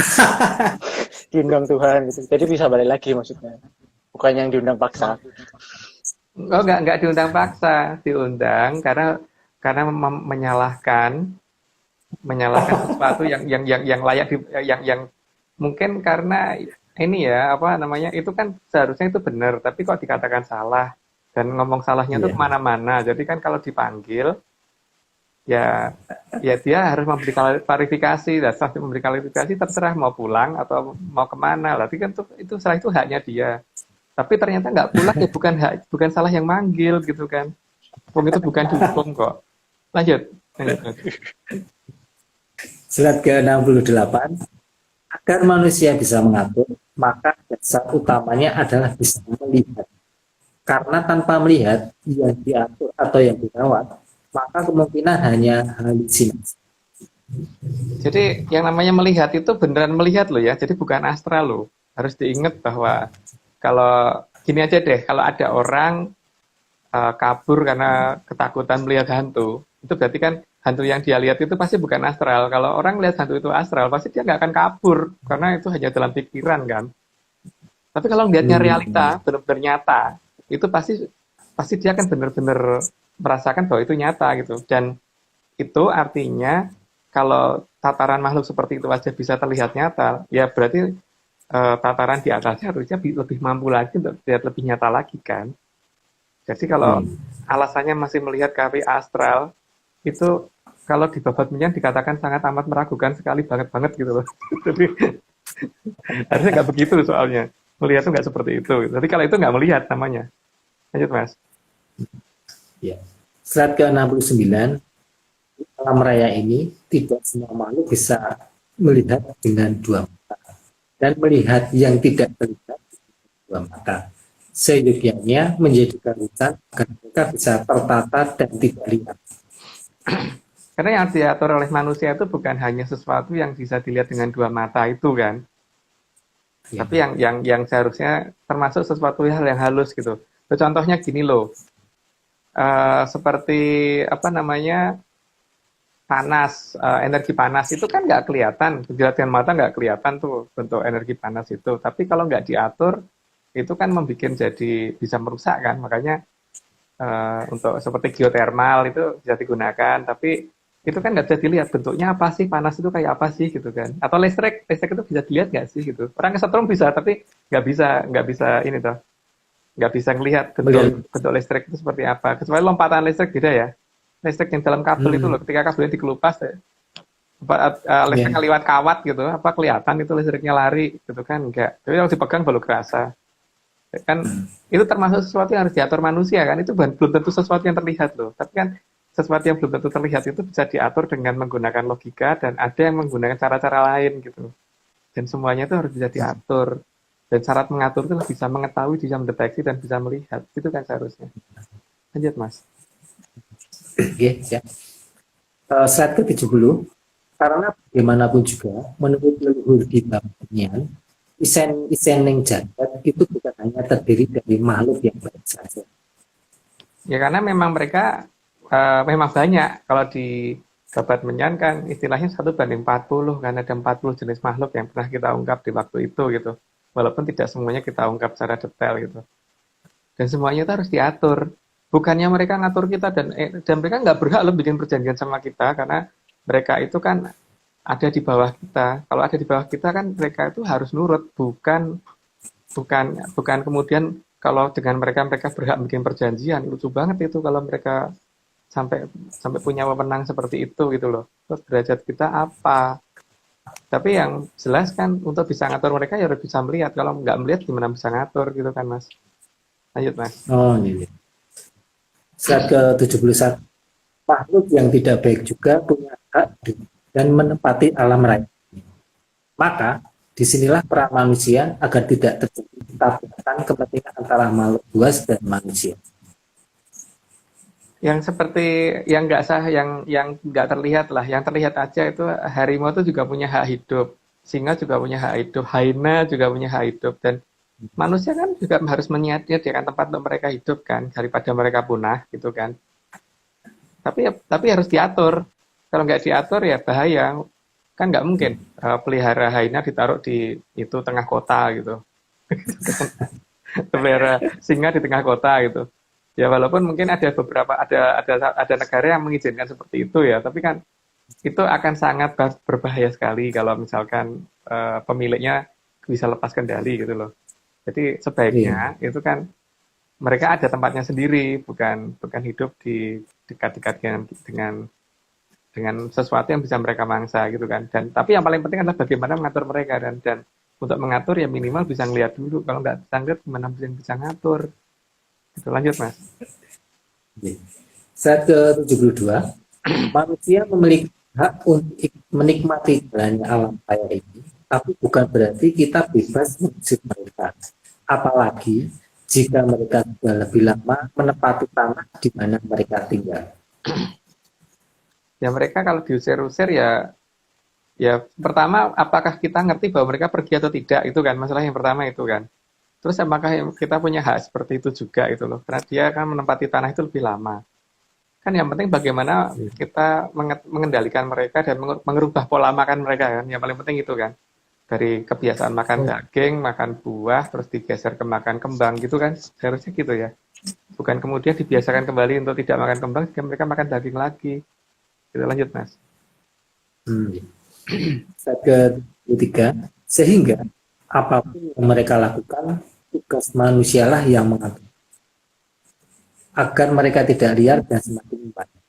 Diundang Tuhan gitu. Jadi bisa balik lagi maksudnya. Bukan yang diundang paksa. Oh nggak diundang paksa, diundang karena menyalahkan sesuatu yang layak yang mungkin karena ini ya apa namanya itu kan seharusnya itu benar, tapi kok dikatakan salah dan ngomong salahnya tuh kemana-mana. Jadi kan kalau dipanggil ya dia harus memberi klarifikasi, dan setelah memberi klarifikasi terserah mau pulang atau mau kemana. Berarti kan itu salah, itu haknya dia. Tapi ternyata nggak pulang ya bukan salah yang manggil gitu kan. Hukum itu bukan dihukum kok. Lanjut. Slide ke-68. Agar manusia bisa mengatur, maka dasar utamanya adalah bisa melihat. Karena tanpa melihat yang diatur atau yang dirawat, maka kemungkinan hanya halusinasi. Jadi yang namanya melihat itu beneran melihat loh ya. Jadi bukan astral loh. Harus diingat bahwa kalau gini aja deh, kalau ada orang kabur karena ketakutan melihat hantu, itu berarti kan hantu yang dia lihat itu pasti bukan astral. Kalau orang lihat hantu itu astral, pasti dia nggak akan kabur, karena itu hanya dalam pikiran kan. Tapi kalau melihatnya realita, benar-benar nyata, itu pasti dia akan benar-benar merasakan bahwa itu nyata gitu. Dan itu artinya kalau tataran makhluk seperti itu aja bisa terlihat nyata, ya berarti tataran di atasnya harusnya lebih mampu lagi untuk terlihat lebih nyata lagi kan. Jadi kalau alasannya masih melihat KW astral, itu kalau di babat minyak dikatakan sangat amat meragukan sekali banget gitu loh. Jadi harusnya nggak begitu soalnya. Melihat itu nggak seperti itu. Jadi kalau itu nggak melihat namanya. Lanjut Mas. Ya. Slide ke-69. Alam raya ini tidak semua makhluk bisa melihat dengan dua mata. Dan melihat yang tidak terlihat dengan dua mata. Seyogyanya menjadikan urusan agar mereka bisa tertata dan tidak lihat. Karena yang diatur oleh manusia itu bukan hanya sesuatu yang bisa dilihat dengan dua mata itu kan. Ya. Tapi yang seharusnya termasuk sesuatu hal yang halus gitu. Contohnya gini loh. Seperti apa namanya? Panas, energi panas itu kan nggak kelihatan. Dilihat dengan mata nggak kelihatan tuh bentuk energi panas itu. Tapi kalau nggak diatur, itu kan membuat jadi bisa merusak kan. Makanya untuk seperti geotermal itu bisa digunakan, tapi itu kan nggak bisa dilihat bentuknya apa sih, panas itu kayak apa sih gitu kan. Atau listrik itu bisa dilihat nggak sih gitu. Orang kesetrum bisa, tapi nggak bisa ini tuh, nggak bisa ngelihat bentuk listrik itu seperti apa. Kecuali lompatan listrik beda ya. Listrik yang dalam kabel itu loh, ketika kabelnya dikelupas listrik lewat kawat gitu, apa kelihatan itu listriknya lari gitu kan, enggak. Tapi kalau dipegang baru kerasa. Kan itu termasuk sesuatu yang harus diatur manusia kan, itu belum tentu sesuatu yang terlihat loh, tapi kan sesuatu yang belum tentu terlihat itu bisa diatur dengan menggunakan logika, dan ada yang menggunakan cara-cara lain gitu, dan semuanya itu harus bisa diatur, dan syarat mengatur itu bisa mengetahui, bisa mendeteksi, dan bisa melihat, itu kan seharusnya. Lanjut Mas. Oke, ya. Slide ke-70, karena bagaimanapun juga menurut leluhur di bawahnya, isen yang jagat itu bukan hanya terdiri dari makhluk yang baik saja. Ya karena memang mereka memang banyak. Kalau Babat Menyan kan istilahnya 1:40 kan, ada 40 jenis makhluk yang pernah kita ungkap di waktu itu gitu. Walaupun tidak semuanya kita ungkap secara detail gitu. Dan semuanya itu harus diatur. Bukannya mereka ngatur kita dan mereka nggak berhak loh bikin perjanjian sama kita karena mereka itu kan ada di bawah kita. Kalau ada di bawah kita kan mereka itu harus nurut, bukan bukan kemudian kalau dengan mereka berhak bikin perjanjian. Lucu banget itu kalau mereka sampai sampai punya wewenang seperti itu gitu loh. Terus derajat kita apa? Tapi yang jelas kan untuk bisa ngatur mereka ya harus bisa melihat. Kalau nggak melihat gimana bisa ngatur gitu kan Mas. Lanjut Mas. Oh iya. Slide ke-71. Makhluk yang tidak baik juga punya hak dan menempati alam raya. Maka disinilah peran manusia agar tidak terjadi tabrakan kepentingan antara makhluk buas dan manusia. Yang seperti yang nggak sah, yang nggak terlihat lah, yang terlihat aja itu harimau itu juga punya hak hidup, singa juga punya hak hidup, hyena juga punya hak hidup, dan manusia kan juga harus menyediakan tempat untuk mereka hidup kan, daripada mereka punah gitu kan. Tapi harus diatur. Kalau nggak diatur ya bahaya. Kan nggak mungkin pelihara hyena ditaruh di itu tengah kota gitu. Pelihara singa di tengah kota gitu. Ya walaupun mungkin ada beberapa ada negara yang mengizinkan seperti itu ya, tapi kan itu akan sangat berbahaya sekali kalau misalkan pemiliknya bisa lepas kendali gitu loh. Jadi sebaiknya itu kan mereka ada tempatnya sendiri, bukan hidup di dekat-dekat dengan sesuatu yang bisa mereka mangsa gitu kan. Dan tapi yang paling penting adalah bagaimana mengatur mereka dan untuk mengatur ya minimal bisa ngeliat dulu. Kalau nggak bisa ngeliat gimana bisa ngatur. Itu lanjut Mas. Slide ke-72. Manusia memiliki hak untuk menikmati jalannya alam raya ini, tapi bukan berarti kita bebas mengusir mereka. Apalagi jika mereka sudah lebih lama menempati tanah di mana mereka tinggal. Ya mereka kalau diusir-usir ya pertama apakah kita ngerti bahwa mereka pergi atau tidak, itu kan masalah yang pertama itu kan. Terus apakah kita punya hak seperti itu juga itu loh, karena dia kan menempati tanah itu lebih lama. Kan yang penting bagaimana kita mengendalikan mereka dan mengubah pola makan mereka kan, yang paling penting itu kan. Dari kebiasaan makan daging, makan buah, terus digeser ke makan kembang gitu kan, seharusnya gitu ya. Bukan kemudian dibiasakan kembali untuk tidak makan kembang, sehingga mereka makan daging lagi. Kita lanjut Mas. Ketiga, sehingga apapun yang mereka lakukan, tugas manusialah yang mengatur. Agar mereka tidak liar dan semakin banyak.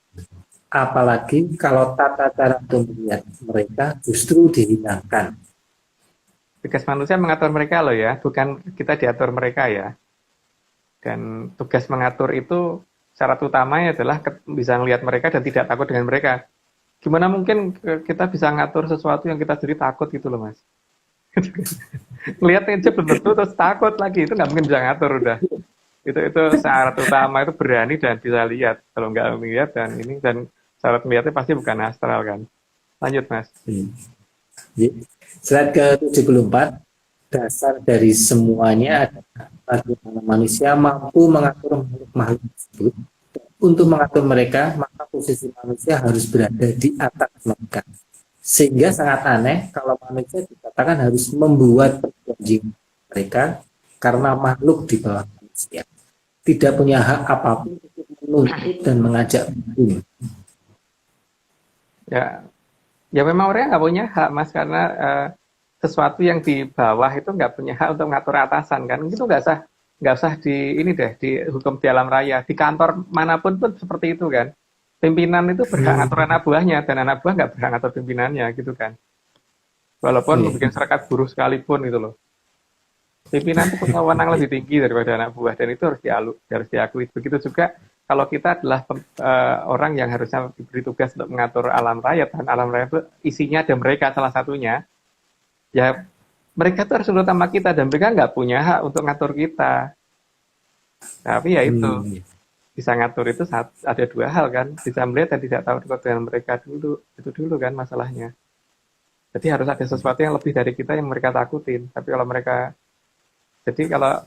Apalagi kalau tata cara untuk melihat mereka justru dihilangkan. Tugas manusia mengatur mereka loh ya, bukan kita diatur mereka ya. Dan tugas mengatur itu syarat utamanya adalah bisa melihat mereka dan tidak takut dengan mereka. Gimana mungkin kita bisa ngatur sesuatu yang kita sendiri takut gitu loh Mas. Lihat aja belum tentu terus takut lagi, itu nggak mungkin bisa ngatur udah. Itu syarat utama itu berani dan bisa lihat. Kalau nggak melihat dan syarat melihatnya pasti bukan astral kan. Lanjut Mas. Slide ke-74, dasar dari semuanya adalah bagaimana manusia mampu mengatur makhluk tersebut. Untuk mengatur mereka, maka posisi manusia harus berada di atas mereka. Sehingga sangat aneh kalau manusia dikatakan harus membuat perjanjian mereka karena makhluk di bawah manusia tidak punya hak apapun untuk menuntut dan mengajak bergabung. Ya memang orang nggak punya hak Mas, karena sesuatu yang di bawah itu nggak punya hak untuk mengatur atasan kan, itu nggak usah di hukum di alam raya, di kantor manapun pun seperti itu kan. Pimpinan itu berhak ngatur anak buahnya, dan anak buah nggak berhak ngatur pimpinannya gitu kan. Walaupun bikin serikat buruh sekalipun gitu loh. Pimpinan itu punya wewenang lebih tinggi daripada anak buah, dan itu harus diakui. Begitu juga kalau kita adalah orang yang harusnya diberi tugas untuk mengatur alam raya, dan alam raya itu isinya ada mereka salah satunya, ya mereka tuh harus nurut sama kita, dan mereka nggak punya hak untuk ngatur kita. Tapi ya itu bisa ngatur itu ada dua hal kan, bisa melihat dan tidak tahu dengan mereka dulu, itu dulu kan masalahnya. Jadi harus ada sesuatu yang lebih dari kita yang mereka takutin. Tapi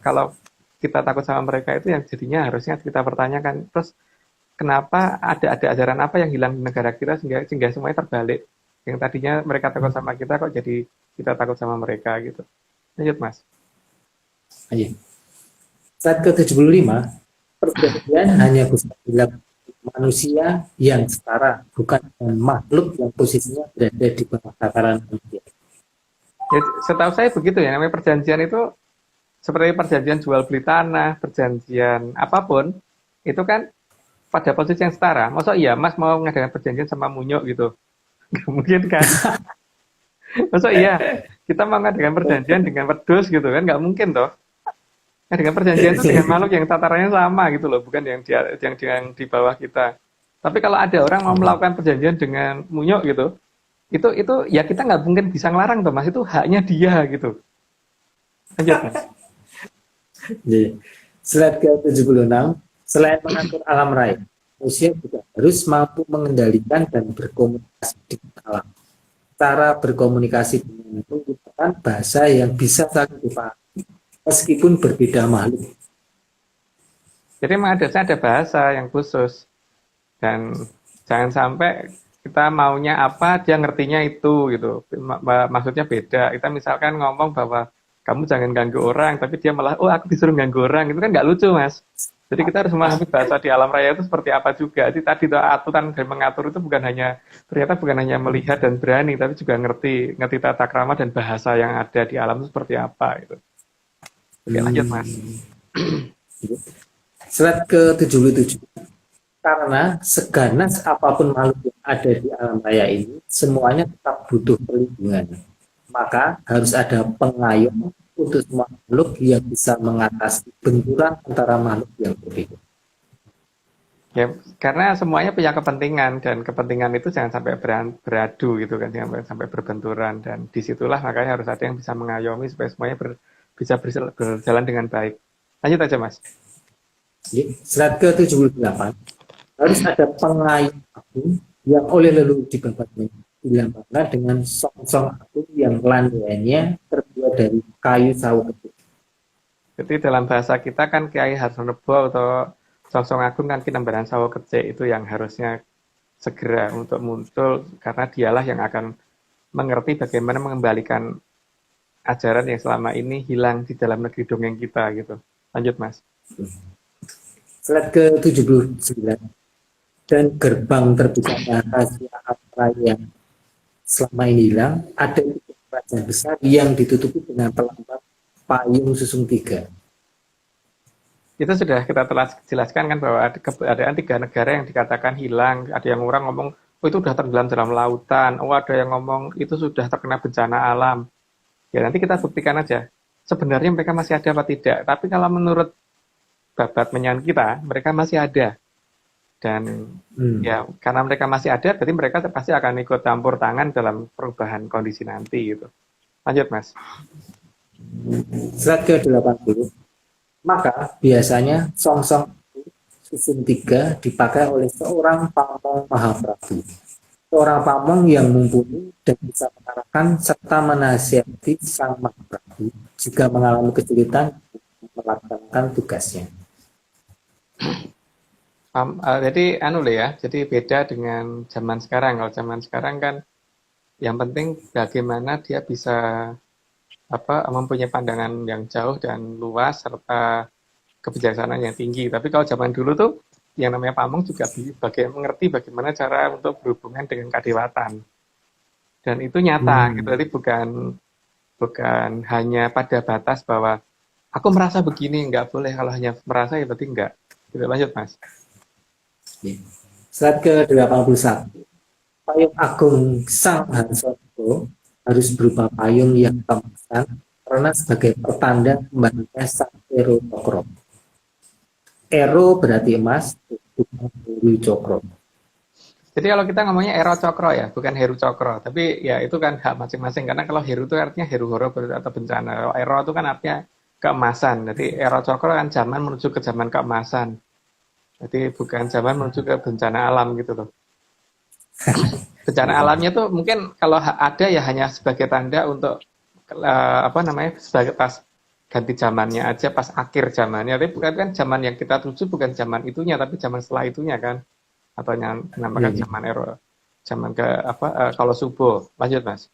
kalau kita takut sama mereka itu yang jadinya harusnya kita pertanyakan, terus kenapa ada ajaran apa yang hilang di negara kita sehingga semuanya terbalik. Yang tadinya mereka takut sama kita kok jadi kita takut sama mereka gitu. Lanjut Mas. Ayo. Slide ke-75, perjanjian hanya bisa dilakukan manusia yang setara, bukan dengan makhluk yang posisinya berada di bawah tataran manusia. Ya, setahu saya begitu ya, namanya perjanjian itu seperti perjanjian jual beli tanah, perjanjian apapun, itu kan pada posisi yang setara. Masa iya Mas mau ngadakan perjanjian sama Munyok gitu? Nggak mungkin kan? Masa iya kita mau ngadakan perjanjian dengan wedus gitu kan? Nggak mungkin toh. Ngadakan perjanjian itu dengan makhluk yang tatarannya sama gitu loh, bukan yang di bawah kita. Tapi kalau ada orang mau melakukan perjanjian dengan Munyok gitu, itu ya kita nggak mungkin bisa ngelarang toh Mas, itu haknya dia gitu. Lanjut Mas. Slide ke-76, selain mengatur alam raya, manusia juga harus mampu mengendalikan dan berkomunikasi dengan alam. Cara berkomunikasi dengan menggunakan bahasa yang bisa saling dipahami, meskipun berbeda makhluk. Jadi memang ada bahasa yang khusus, dan jangan sampai kita maunya apa dia ngertinya itu gitu. Maksudnya beda. Kita misalkan ngomong bahwa kamu jangan ganggu orang, tapi dia malah aku disuruh ganggu orang, itu kan nggak lucu Mas. Jadi kita harus memahami bahasa di alam raya itu seperti apa juga. Jadi tadi aturan dan mengatur itu ternyata bukan hanya melihat dan berani, tapi juga ngerti tata krama dan bahasa yang ada di alam itu seperti apa gitu. Oke, lanjut Mas. Slide ke-77. Karena seganas apapun makhluk yang ada di alam raya ini, semuanya tetap butuh perlindungan. Maka harus ada pengayom untuk semua makhluk yang bisa mengatasi benturan antara makhluk yang berbeda. Ya, karena semuanya punya kepentingan, dan kepentingan itu jangan sampai beradu gitu kan, jangan sampai berbenturan, dan disitulah makanya harus ada yang bisa mengayomi supaya semuanya bisa berjalan dengan baik. Lanjut aja Mas. Slide ke-78, harus ada pengayom agung yang oleh leluhur di babaknya dilambangkan dengan song-song agung yang landainya terbuat dari kayu sawo kecil. Jadi dalam bahasa kita kan Kiai Harsono atau song-song agung kan kinambaran sawo kecil, itu yang harusnya segera untuk muncul, karena dialah yang akan mengerti bagaimana mengembalikan ajaran yang selama ini hilang di dalam negeri dongeng kita gitu. Lanjut Mas. Slide ke-79, dan gerbang terbukanya rahasia apa yang selama ini hilang, ada kerajaan besar yang ditutupi dengan pelambang payung susung 3. Itu sudah kita telah jelaskan kan, bahwa ada keberadaan 3 negara yang dikatakan hilang. Ada yang orang ngomong, itu sudah tenggelam dalam lautan. Ada yang ngomong itu sudah terkena bencana alam. Ya nanti kita buktikan aja. Sebenarnya mereka masih ada apa tidak. Tapi kalau menurut babat menyan kita, mereka masih ada. Dan ya karena mereka masih ada, berarti mereka pasti akan ikut campur tangan dalam perubahan kondisi nanti gitu. Lanjut Mas. Slide ke-80, maka biasanya song-song susun 3 dipakai oleh seorang pamong Mahaprabu, seorang pamong yang mumpuni dan bisa mengarahkan serta menasihati sang Mahaprabu jika mengalami kesulitan melaksanakan tugasnya. Jadi jadi beda dengan zaman sekarang. Kalau zaman sekarang kan yang penting bagaimana dia bisa mempunyai pandangan yang jauh dan luas serta kebijaksanaan yang tinggi. Tapi kalau zaman dulu tuh yang namanya pamong juga mengerti bagaimana cara untuk berhubungan dengan kadewatan. Dan itu nyata gitu. Jadi bukan hanya pada batas bahwa aku merasa begini, nggak boleh. Kalau hanya merasa ya berarti enggak. Gitu. Lanjut Mas. Slide ke-81, payung agung Sang Harsono harus berupa payung yang kemasan karena sebagai pertanda kembalinya Sang Ero Cokro. Ero berarti emas, bukan Heru Cokro. Jadi kalau kita ngomongnya Ero Cokro ya, bukan Heru Cokro. Tapi ya itu kan hak masing-masing. Karena kalau Heru itu artinya Heru Horo atau bencana. Ero itu kan artinya keemasan. Jadi Ero Cokro kan zaman menuju ke zaman keemasan. Jadi bukan zaman menuju ke bencana alam gitu loh. Bencana alamnya tuh mungkin kalau ada ya hanya sebagai tanda untuk sebagai pas ganti zamannya aja pas akhir zamannya. Tapi bukan kan zaman yang kita tuju bukan zaman itunya, tapi zaman setelah itunya kan. Atau yang Iya, dinamakan iya. zaman ero, zaman ke apa kalau subuh. Lanjut Mas.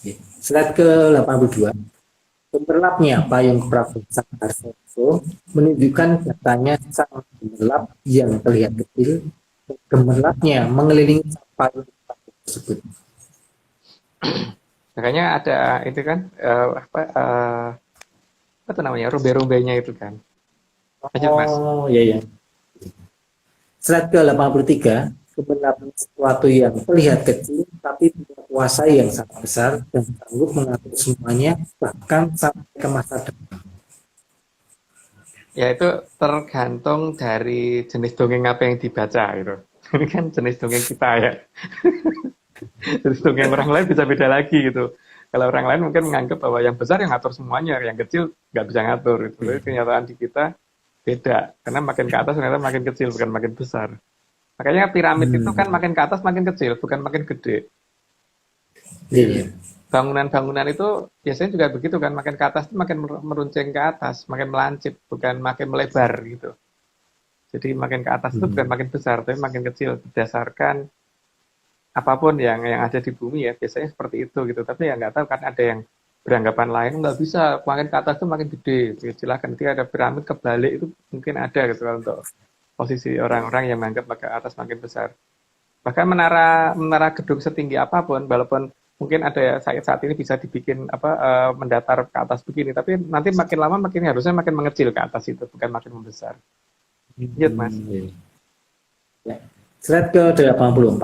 Iya. Slide ke 82. Gemerlapnya payung perahu Sang Harsono menunjukkan datanya sang gemerlap yang terlihat kecil. Gemerlapnya mengelilingi sang payung perahu tersebut. Makanya ada itu kan apa tuh namanya rumbe-rumbenya itu kan. Lanjut Mas. Oh, iya, iya. Slide ke 83, kebenaran sesuatu yang terlihat kecil tapi punya kuasa yang sangat besar dan sanggup mengatur semuanya bahkan sampai ke masa depan. Ya itu tergantung dari jenis dongeng apa yang dibaca gitu. Ini kan jenis dongeng kita ya. Jenis dongeng orang lain bisa beda lagi gitu. Kalau orang lain mungkin menganggap bahwa yang besar yang ngatur semuanya, yang kecil nggak bisa ngatur. Gitu. Tapi kenyataan di kita beda. Karena makin ke atas ternyata makin kecil, bukan makin besar. Makanya piramid itu kan makin ke atas makin kecil, bukan makin gede. Iya, iya. Bangunan-bangunan itu biasanya juga begitu kan, makin ke atas itu makin meruncing ke atas, makin melancip, bukan makin melebar gitu. Jadi makin ke atas itu bukan makin besar, tapi makin kecil berdasarkan apapun yang ada di bumi ya, biasanya seperti itu gitu. Tapi ya nggak tahu kan ada yang beranggapan lain nggak bisa, makin ke atas itu makin gede. Silakan ketika ada piramid kebalik itu mungkin ada gitu kalau untuk posisi orang-orang yang menganggap makin atas makin besar. Bahkan menara gedung setinggi apapun, walaupun mungkin ada ya saat ini bisa dibikin mendatar ke atas begini, tapi nanti makin lama makin harusnya makin mengecil ke atas itu, bukan makin membesar. Lanjut Mas. Ya. Slide ke 84.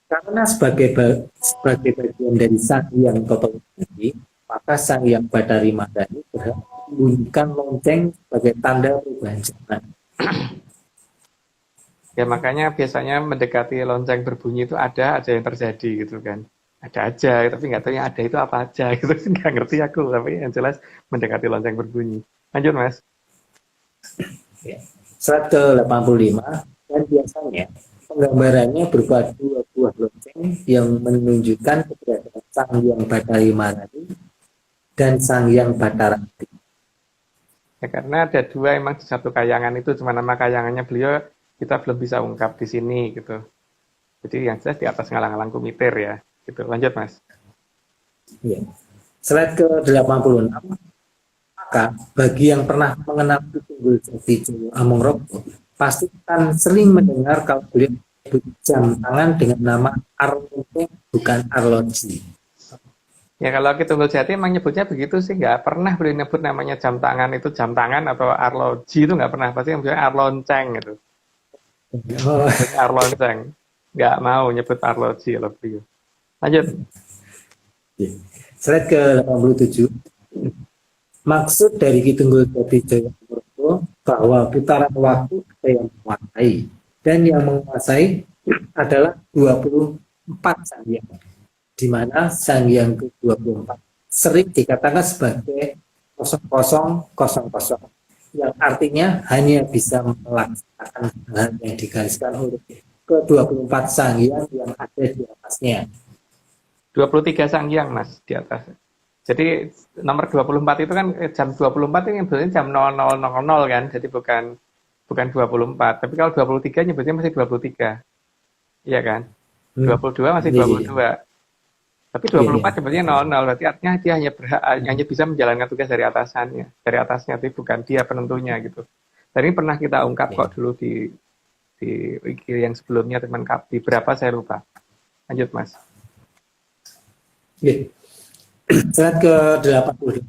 Karena sebagai bagian dari Sang Hyang Toto Madani, maka Sang Hyang Bathari Madani berhak membunyikan lonceng sebagai tanda perubahan zaman. Ya makanya biasanya mendekati lonceng berbunyi itu ada aja yang terjadi gitu kan. Ada aja, tapi nggak tahu yang ada itu apa aja gitu. Nggak ngerti aku, tapi yang jelas mendekati lonceng berbunyi. Lanjut Mas. Ya. Slide ke 85, dan biasanya penggambarannya berupa dua buah lonceng yang menunjukkan keberadaan Sang Hyang Bathari Madani dan Sang Hyang Bathara. Ya karena ada dua emang di satu kayangan itu, cuma nama kayangannya beliau kita belum bisa ungkap di sini gitu. Jadi yang jelas di atas ngalang-ngalang kumitir ya. Gitu. Lanjut Mas. Ya. Slide ke 86. Maka bagi yang pernah mengenal Tunggul Jati Joyo Amongropho pasti akan sering mendengar kalau beliau menyebut jam tangan dengan nama arloji bukan arloji. Ya kalau kita Tunggul Jati emang nyebutnya begitu sih, nggak pernah beliau nyebut namanya jam tangan itu jam tangan atau arloji itu nggak pernah, pasti yang bilang arlonceng gitu. Oh, Arlonceng, nggak mau nyebut arloji kalau beliau. Lanjut. slide ke 87. Maksud dari Ki Tunggul Jati Joyo Amongropho bahwa putaran waktu ada yang menguasai dan yang menguasai adalah 24 Sang Hyang, di mana Sang Hyang ke-24 sering dikatakan sebagai 0000, yang artinya hanya bisa melaksanakan hal yang digariskan oleh ke-24 Sang Hyang yang ada di atasnya. 23 Sang Hyang Mas di atas. Jadi nomor 24 itu kan jam 24 ini sebenarnya jam 00.00 kan. Jadi bukan 24. Tapi kalau 23 nyebutnya masih 23. Iya kan? 22 masih 22. Tapi 24 nyebutnya 00. Berarti artinya dia hanya bisa menjalankan tugas dari atasannya. Dari atasnya, tapi bukan dia penentunya gitu. Dan ini pernah kita ungkap kok dulu di wiki yang sebelumnya teman di berapa saya lupa. Lanjut Mas. Slide ke 88.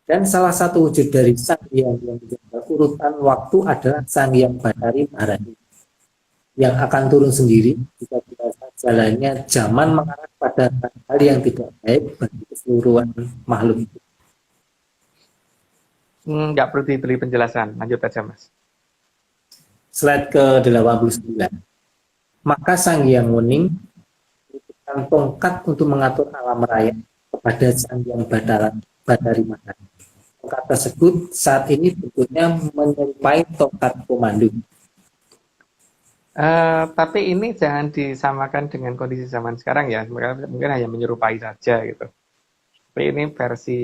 Dan salah satu wujud dari Sang Hyang yang menjaga urutan waktu adalah Sang Hyang Bathari Madani yang akan turun sendiri jika dirasa jalannya zaman mengarah pada hal yang tidak baik bagi keseluruhan makhluk itu. Nggak perlu diberi penjelasan. Lanjut aja Mas. Slide ke 89. Maka Sang Hyang Wening memberikan tongkat untuk mengatur alam raya kepada Sang Hyang Bathari Madani. Tongkat tersebut saat ini bentuknya menyerupai tongkat komando. Tapi ini jangan disamakan dengan kondisi zaman sekarang ya. Mungkin hanya menyerupai saja gitu. Tapi ini versi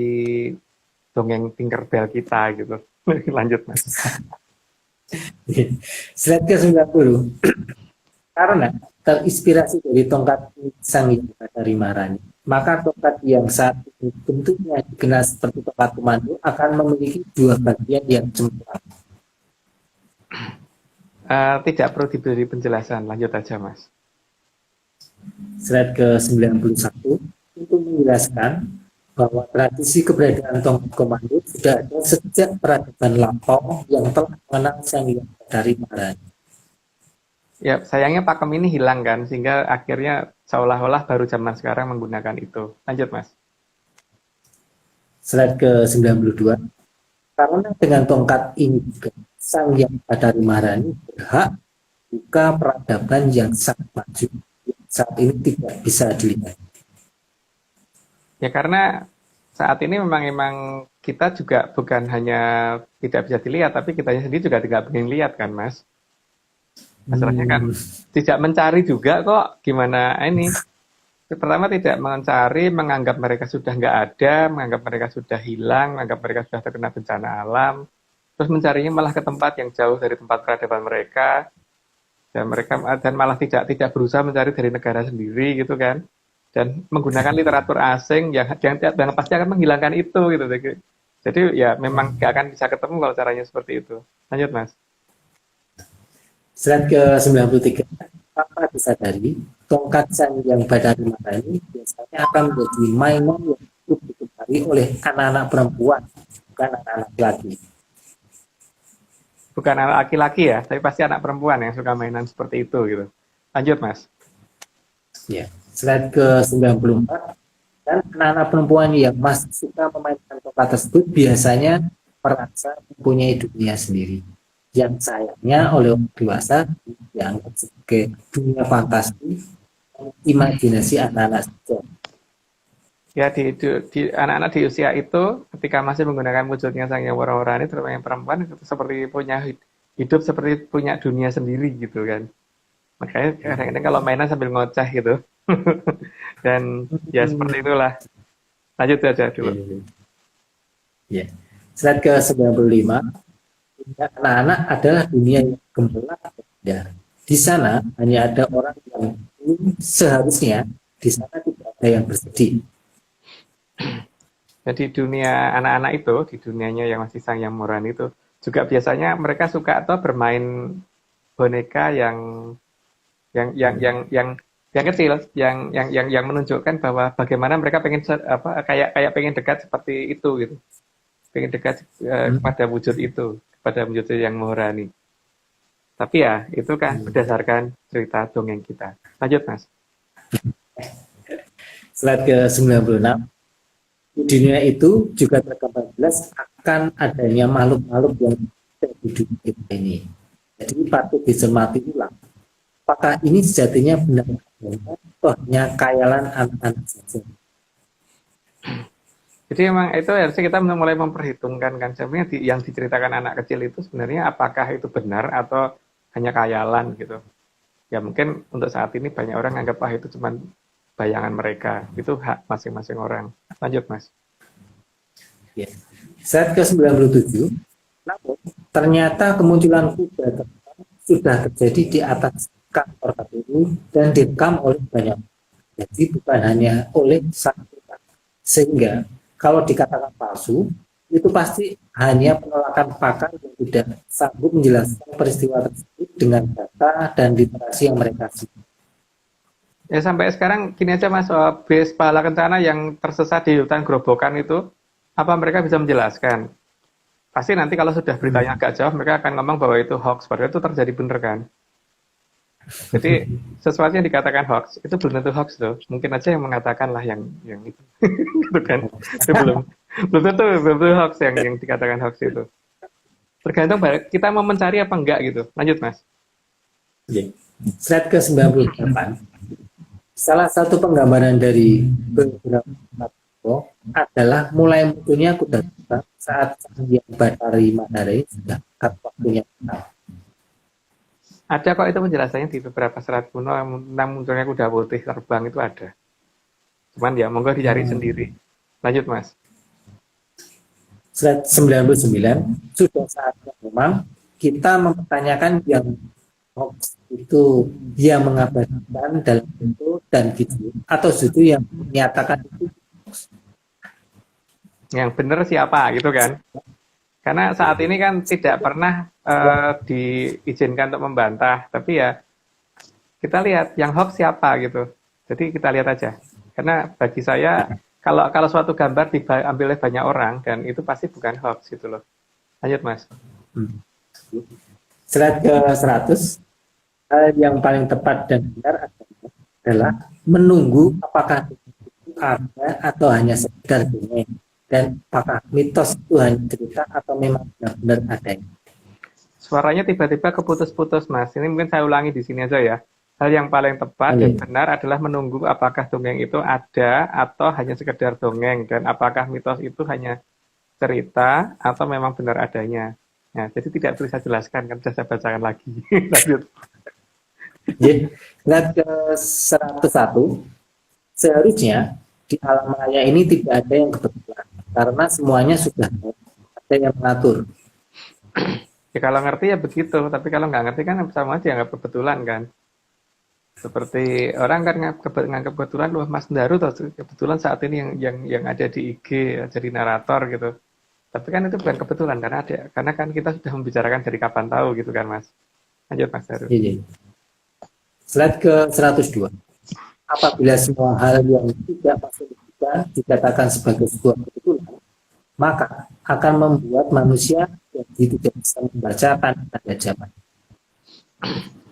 dongeng Tinkerbell kita gitu. Lanjut Mas. Slide ke-90. Karena terinspirasi dari tongkat Sang Hyang Bathari Maharani, maka tongkat yang saat ini bentuknya dikenal seperti tongkat komando akan memiliki dua bagian yang cemerlang. Tidak perlu diberi penjelasan, lanjut aja Mas. Slide ke-91 untuk menjelaskan bahwa tradisi keberadaan tongkat komando sudah ada sejak peradaban lampau yang telah mengenal Sang Hyang Bathari Maharani. Ya, sayangnya pakem ini hilang kan, sehingga akhirnya seolah-olah baru zaman sekarang menggunakan itu. Lanjut, Mas. Slide ke-92. Karena dengan tongkat ini juga, Sang Hyang Bathari Maharani berhak buka peradaban yang sangat maju, yang saat ini tidak bisa dilihat. Ya, karena saat ini memang kita juga bukan hanya tidak bisa dilihat, tapi kita sendiri juga tidak ingin lihat kan, Mas. Masalahnya kan tidak mencari juga kok, gimana ini. Pertama tidak mencari, menganggap mereka sudah nggak ada, menganggap mereka sudah hilang, menganggap mereka sudah terkena bencana alam. Terus mencarinya malah ke tempat yang jauh dari tempat peradaban mereka. Dan malah tidak berusaha mencari dari negara sendiri gitu kan. Dan menggunakan literatur asing yang pasti akan menghilangkan itu gitu. Jadi ya memang nggak akan bisa ketemu kalau caranya seperti itu. Lanjut Mas. Slide ke-93. Tanpa disadari, tongkat Sang Hyang Bathari Maharani biasanya akan menjadi mainan yang cukup digemari oleh anak-anak perempuan, bukan anak-anak laki. Bukan anak laki-laki ya, tapi pasti anak perempuan yang suka mainan seperti itu gitu. Lanjut Mas. Ya. Slide ke-94. Dan anak-anak perempuan yang masih suka memainkan tongkat tersebut biasanya merasa mempunyai dunia sendiri. Yang sayangnya oleh orang dewasa dianggap sebagai dunia fantasi, imajinasi anak-anak saja. Ya di anak-anak di usia itu ketika masih menggunakan wujudnya Sang Hyang Maharani, terutama yang perempuan itu seperti punya hidup seperti punya dunia sendiri gitu kan. Makanya kadang-kadang kalau mainan sambil ngoceh gitu. Dan ya seperti itulah. Lanjut aja dulu. Ya. Slide ke-95. Anak-anak adalah dunia yang gemilang. Ya. Di sana hanya ada orang yang seharusnya di sana tidak ada yang bersedih. Jadi dunia anak-anak itu, di dunianya yang masih Sang Hyang Maharani itu, juga biasanya mereka suka atau bermain boneka yang kecil, yang menunjukkan bahwa bagaimana mereka pengen kayak pengen dekat seperti itu gitu. Pengen dekat kepada wujud itu, kepada wujud yang Maharani. Tapi ya, itu kan berdasarkan cerita dongeng kita. Lanjut, Mas. Slide ke-96. Di dunia itu juga tergambar jelas akan adanya makhluk-makhluk yang ada di dunia kita ini. Jadi patut dicermati ulang. Apakah ini sejatinya benar-benar hanya khayalan anak-anak saja? Jadi memang itu harusnya kita mulai memperhitungkan kan sebenarnya yang diceritakan anak kecil itu sebenarnya apakah itu benar atau hanya khayalan gitu. Ya mungkin untuk saat ini banyak orang anggap itu cuma bayangan mereka. Itu hak masing-masing orang. Lanjut Mas. Ya. Slide ke-97. Namun ternyata kemunculan kuda sudah terjadi di atas kantor KPU dan direkam oleh banyak. Jadi bukan hanya oleh satu. Sehingga kalau dikatakan palsu, itu pasti hanya penolakan pakar yang tidak sanggup menjelaskan peristiwa tersebut dengan data dan literasi yang mereka miliki. Ya sampai sekarang gini aja Mas, base Pahala Kencana yang tersesat di hutan Grobogan itu, apa mereka bisa menjelaskan? Pasti nanti kalau sudah beritanya agak jauh, mereka akan ngomong bahwa itu hoax, padahal itu terjadi bener kan? Jadi sesuatu yang dikatakan hoax itu belum tentu hoax tuh. Mungkin aja yang mengatakan lah yang itu, gitu kan? Itu belum tentu hoax yang dikatakan hoax itu. Tergantung kita mau mencari apa enggak gitu. Lanjut Mas. Slide ke-98. Salah satu penggambaran dari beberapa adalah mulai munculnya kuda terbang saat Sang Hyang Bathari Maharani sudah dekat waktunya. Ada kok itu penjelasannya di beberapa serat kuno tentang munculnya kuda putih terbang itu ada. Cuman ya monggo dicari sendiri. Lanjut Mas. slide 99, sudah saatnya memang kita mempertanyakan yang hoax itu yang mengabarkan dalam foto dan video atau justru yang menyatakan itu hoax. Yang benar siapa gitu kan? Karena saat ini kan tidak pernah diizinkan untuk membantah, tapi ya kita lihat yang hoax siapa gitu. Jadi kita lihat aja. Karena bagi saya kalau suatu gambar diambil oleh banyak orang dan itu pasti bukan hoax gitu loh. Lanjut Mas. Slide ke 100, hal yang paling tepat dan benar adalah menunggu apakah itu ada atau hanya sekedar dongeng, dan apakah mitos itu hanya cerita atau memang benar-benar adanya. Suaranya tiba-tiba keputus-putus Mas. Ini mungkin saya ulangi di sini aja ya. Hal yang paling tepat dan benar adalah menunggu apakah dongeng itu ada atau hanya sekedar dongeng, dan apakah mitos itu hanya cerita atau memang benar adanya. Nah, jadi tidak perlu saya jelaskan, kan sudah saya bacakan lagi. Lanjut. Slide ke 101, seharusnya di alam raya ini tidak ada yang kebetulan, karena semuanya sudah ada yang mengatur. Ya kalau ngerti ya begitu, tapi kalau nggak ngerti kan sama aja nggak kebetulan kan. Seperti orang kan nganggap kebetulan, wah Mas Daru kebetulan saat ini yang ada di IG jadi narator gitu. Tapi kan itu bukan kebetulan karena kan kita sudah membicarakan dari kapan tahu gitu kan Mas. Lanjut Mas Daru. Slide ke 102. Apabila semua hal yang tidak masuk logika dikatakan sebagai sebuah kebetulan, maka akan membuat manusia jadi tidak bisa membaca tanda zaman.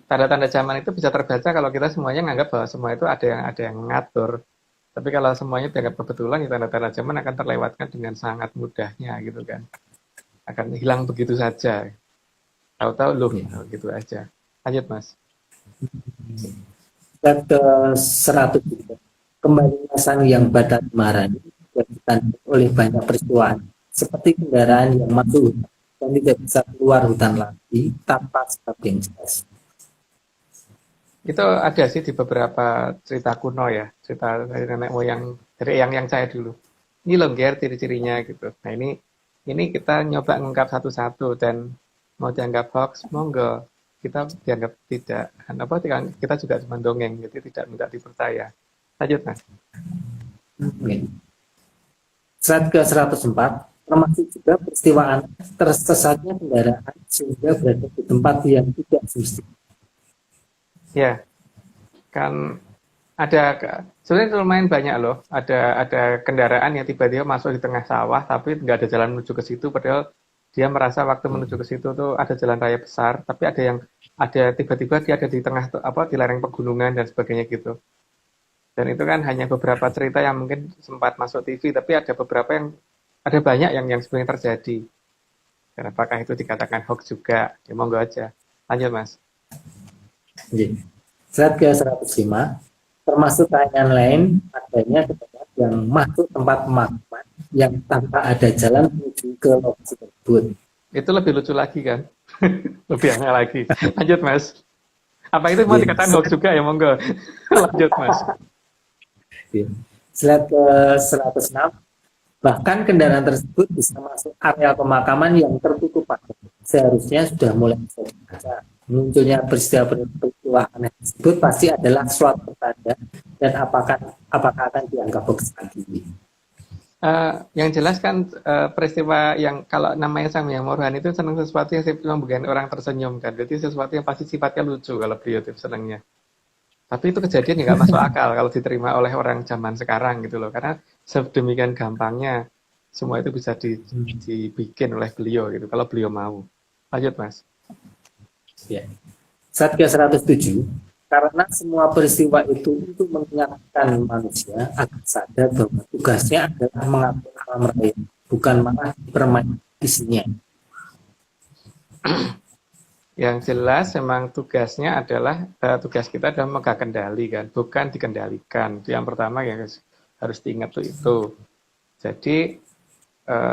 Tanda-tanda zaman itu bisa terbaca kalau kita semuanya nganggap bahwa semua itu ada yang mengatur. Tapi kalau semuanya dianggap kebetulan, ya tanda-tanda zaman akan terlewatkan dengan sangat mudahnya gitu kan. Akan hilang begitu saja. Tahu-tahu loh, gitu aja. Lanjut Mas. Dan ke 103. Kembaliasan yang badan marani ditandai oleh banyak peristiwa seperti kendaraan yang masuk hutan dan tidak bisa keluar hutan lagi tanpa sebab yang jelas. Itu ada sih di beberapa cerita kuno ya, cerita dari nenek moyang, dari yang saya dulu. Ini loh Ger, ciri-cirinya gitu. Nah ini kita nyoba ngungkap satu-satu, dan mau dianggap hoax, monggo. Kita dianggap tidak, kita juga cuma dongeng, jadi tidak minta dipercaya. Lanjut Mas. Slide ke 104, termasuk juga peristiwa tersesatnya kendaraan sehingga berada di tempat yang tidak semestinya. Ya, kan sebenarnya lumayan banyak loh. Ada kendaraan yang tiba-tiba masuk di tengah sawah, tapi nggak ada jalan menuju ke situ. Padahal dia merasa waktu menuju ke situ tuh ada jalan raya besar, tapi ada tiba-tiba dia ada di tengah di lereng pegunungan dan sebagainya gitu. Dan itu kan hanya beberapa cerita yang mungkin sempat masuk TV, tapi ada banyak yang sebenarnya terjadi. Dan apakah itu dikatakan hoax juga? Ya monggo aja. Lanjut Mas. Slide ke 105, termasuk tayangan lain adanya tempat yang masuk tempat pemakaman yang tanpa ada jalan menuju ke lokasi tersebut. Itu lebih lucu lagi kan? Lebih aneh lagi. Lanjut Mas. Apa itu mau dikatakan hoax juga ya monggo. Lanjut Mas. Slide ke 106, bahkan kendaraan tersebut bisa masuk area pemakaman yang tertutup pagar. Seharusnya sudah mulai bisa dibaca. Munculnya peristiwa aneh tersebut pasti adalah suatu tanda, dan apakah akan dianggap hoax lagi. Yang jelas kan peristiwa yang kalau namanya Sang Hyang Morhan itu senang sesuatu yang membuat orang tersenyum kan. Jadi sesuatu yang pasti sifatnya lucu kalau beliau itu senangnya. Tapi itu kejadian yang nggak masuk akal kalau diterima oleh orang zaman sekarang gitu loh. Karena sedemikian gampangnya semua itu bisa dibikin oleh beliau gitu kalau beliau mau. Lanjut Mas. Ya. Satgas 107, karena semua peristiwa itu untuk mengingatkan manusia agar sadar bahwa tugasnya adalah mengatur alam raya, bukan malah bermain isinya. Yang jelas memang tugasnya adalah tugas kita adalah memegang kendali kan, bukan dikendalikan. Itu yang pertama yang harus diingat tuh itu. Jadi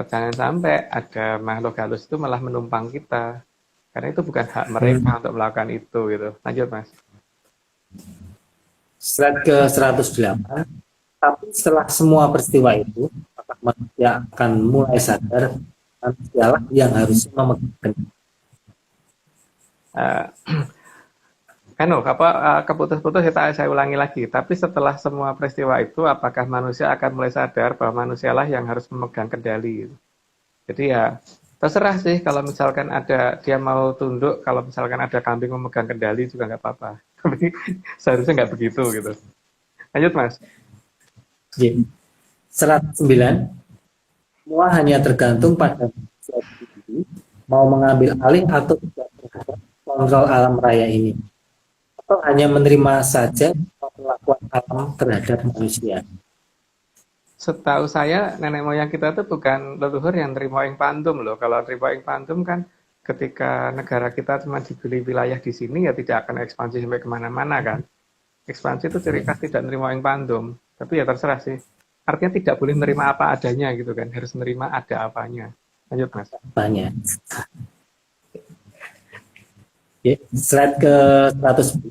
jangan sampai ada makhluk halus itu malah menumpang kita. Karena itu bukan hak mereka untuk melakukan itu gitu. Lanjut Mas. Slide ke 108, tapi setelah semua peristiwa itu, maka manusia akan mulai sadar manusialah yang harus memegang kendali. Keputus-putus saya ulangi lagi. Tapi setelah semua peristiwa itu, apakah manusia akan mulai sadar bahwa manusialah yang harus memegang kendali? Jadi ya terserah sih, kalau misalkan ada dia mau tunduk, kalau misalkan ada kambing memegang kendali juga nggak apa-apa. Tapi seharusnya nggak begitu gitu. Lanjut Mas. 109, semua hanya tergantung pada manusia sendiri mau mengambil alih atau tidak terhadap kontrol alam raya ini, atau hanya menerima saja perlakuan alam terhadap manusia. Setahu saya nenek moyang kita tuh bukan leluhur yang nerima ing pandum loh. Kalau nerima ing pandum kan ketika negara kita cuma dibeli wilayah di sini ya tidak akan ekspansi sampai kemana-mana kan. Ekspansi itu ciri khas tidak nerima ing pandum. Tapi ya terserah sih. Artinya tidak boleh menerima apa adanya gitu kan. Harus menerima ada apanya. Lanjut Mas. Banyak. Slide ke 110,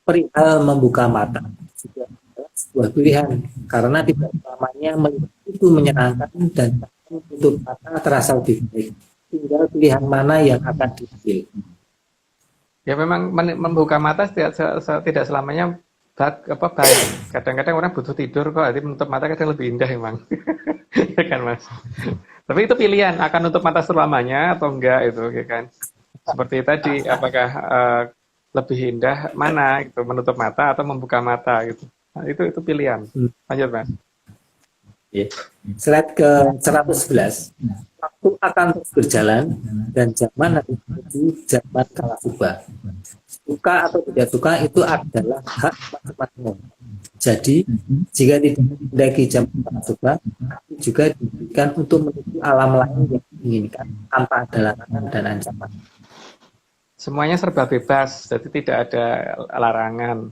perihal membuka mata juga adalah sebuah pilihan karena tidak selamanya melihat itu menyenangkan dan menutup mata terasa lebih baik. Tinggal pilihan mana yang akan diambil. Ya memang membuka mata tidak selamanya baik. Kadang-kadang orang butuh tidur kok, jadi menutup mata kadang lebih indah emang. Ya kan Mas. Tapi itu pilihan, akan nutup mata selamanya atau enggak itu, ya kan. Seperti tadi, apakah lebih indah mana gitu, menutup mata atau membuka mata gitu. Nah, itu pilihan. Lanjut Mas. Slide ke 111. Waktu akan terus berjalan dan zaman nanti menuju zaman kala subah. Suka atau tidak suka itu adalah hak masing-masing. Jadi jika tidak mendaki zaman kala subah, juga diberikan untuk menuju alam lain yang diinginkan tanpa ada larangan dan ancaman. Semuanya serba bebas, jadi tidak ada larangan.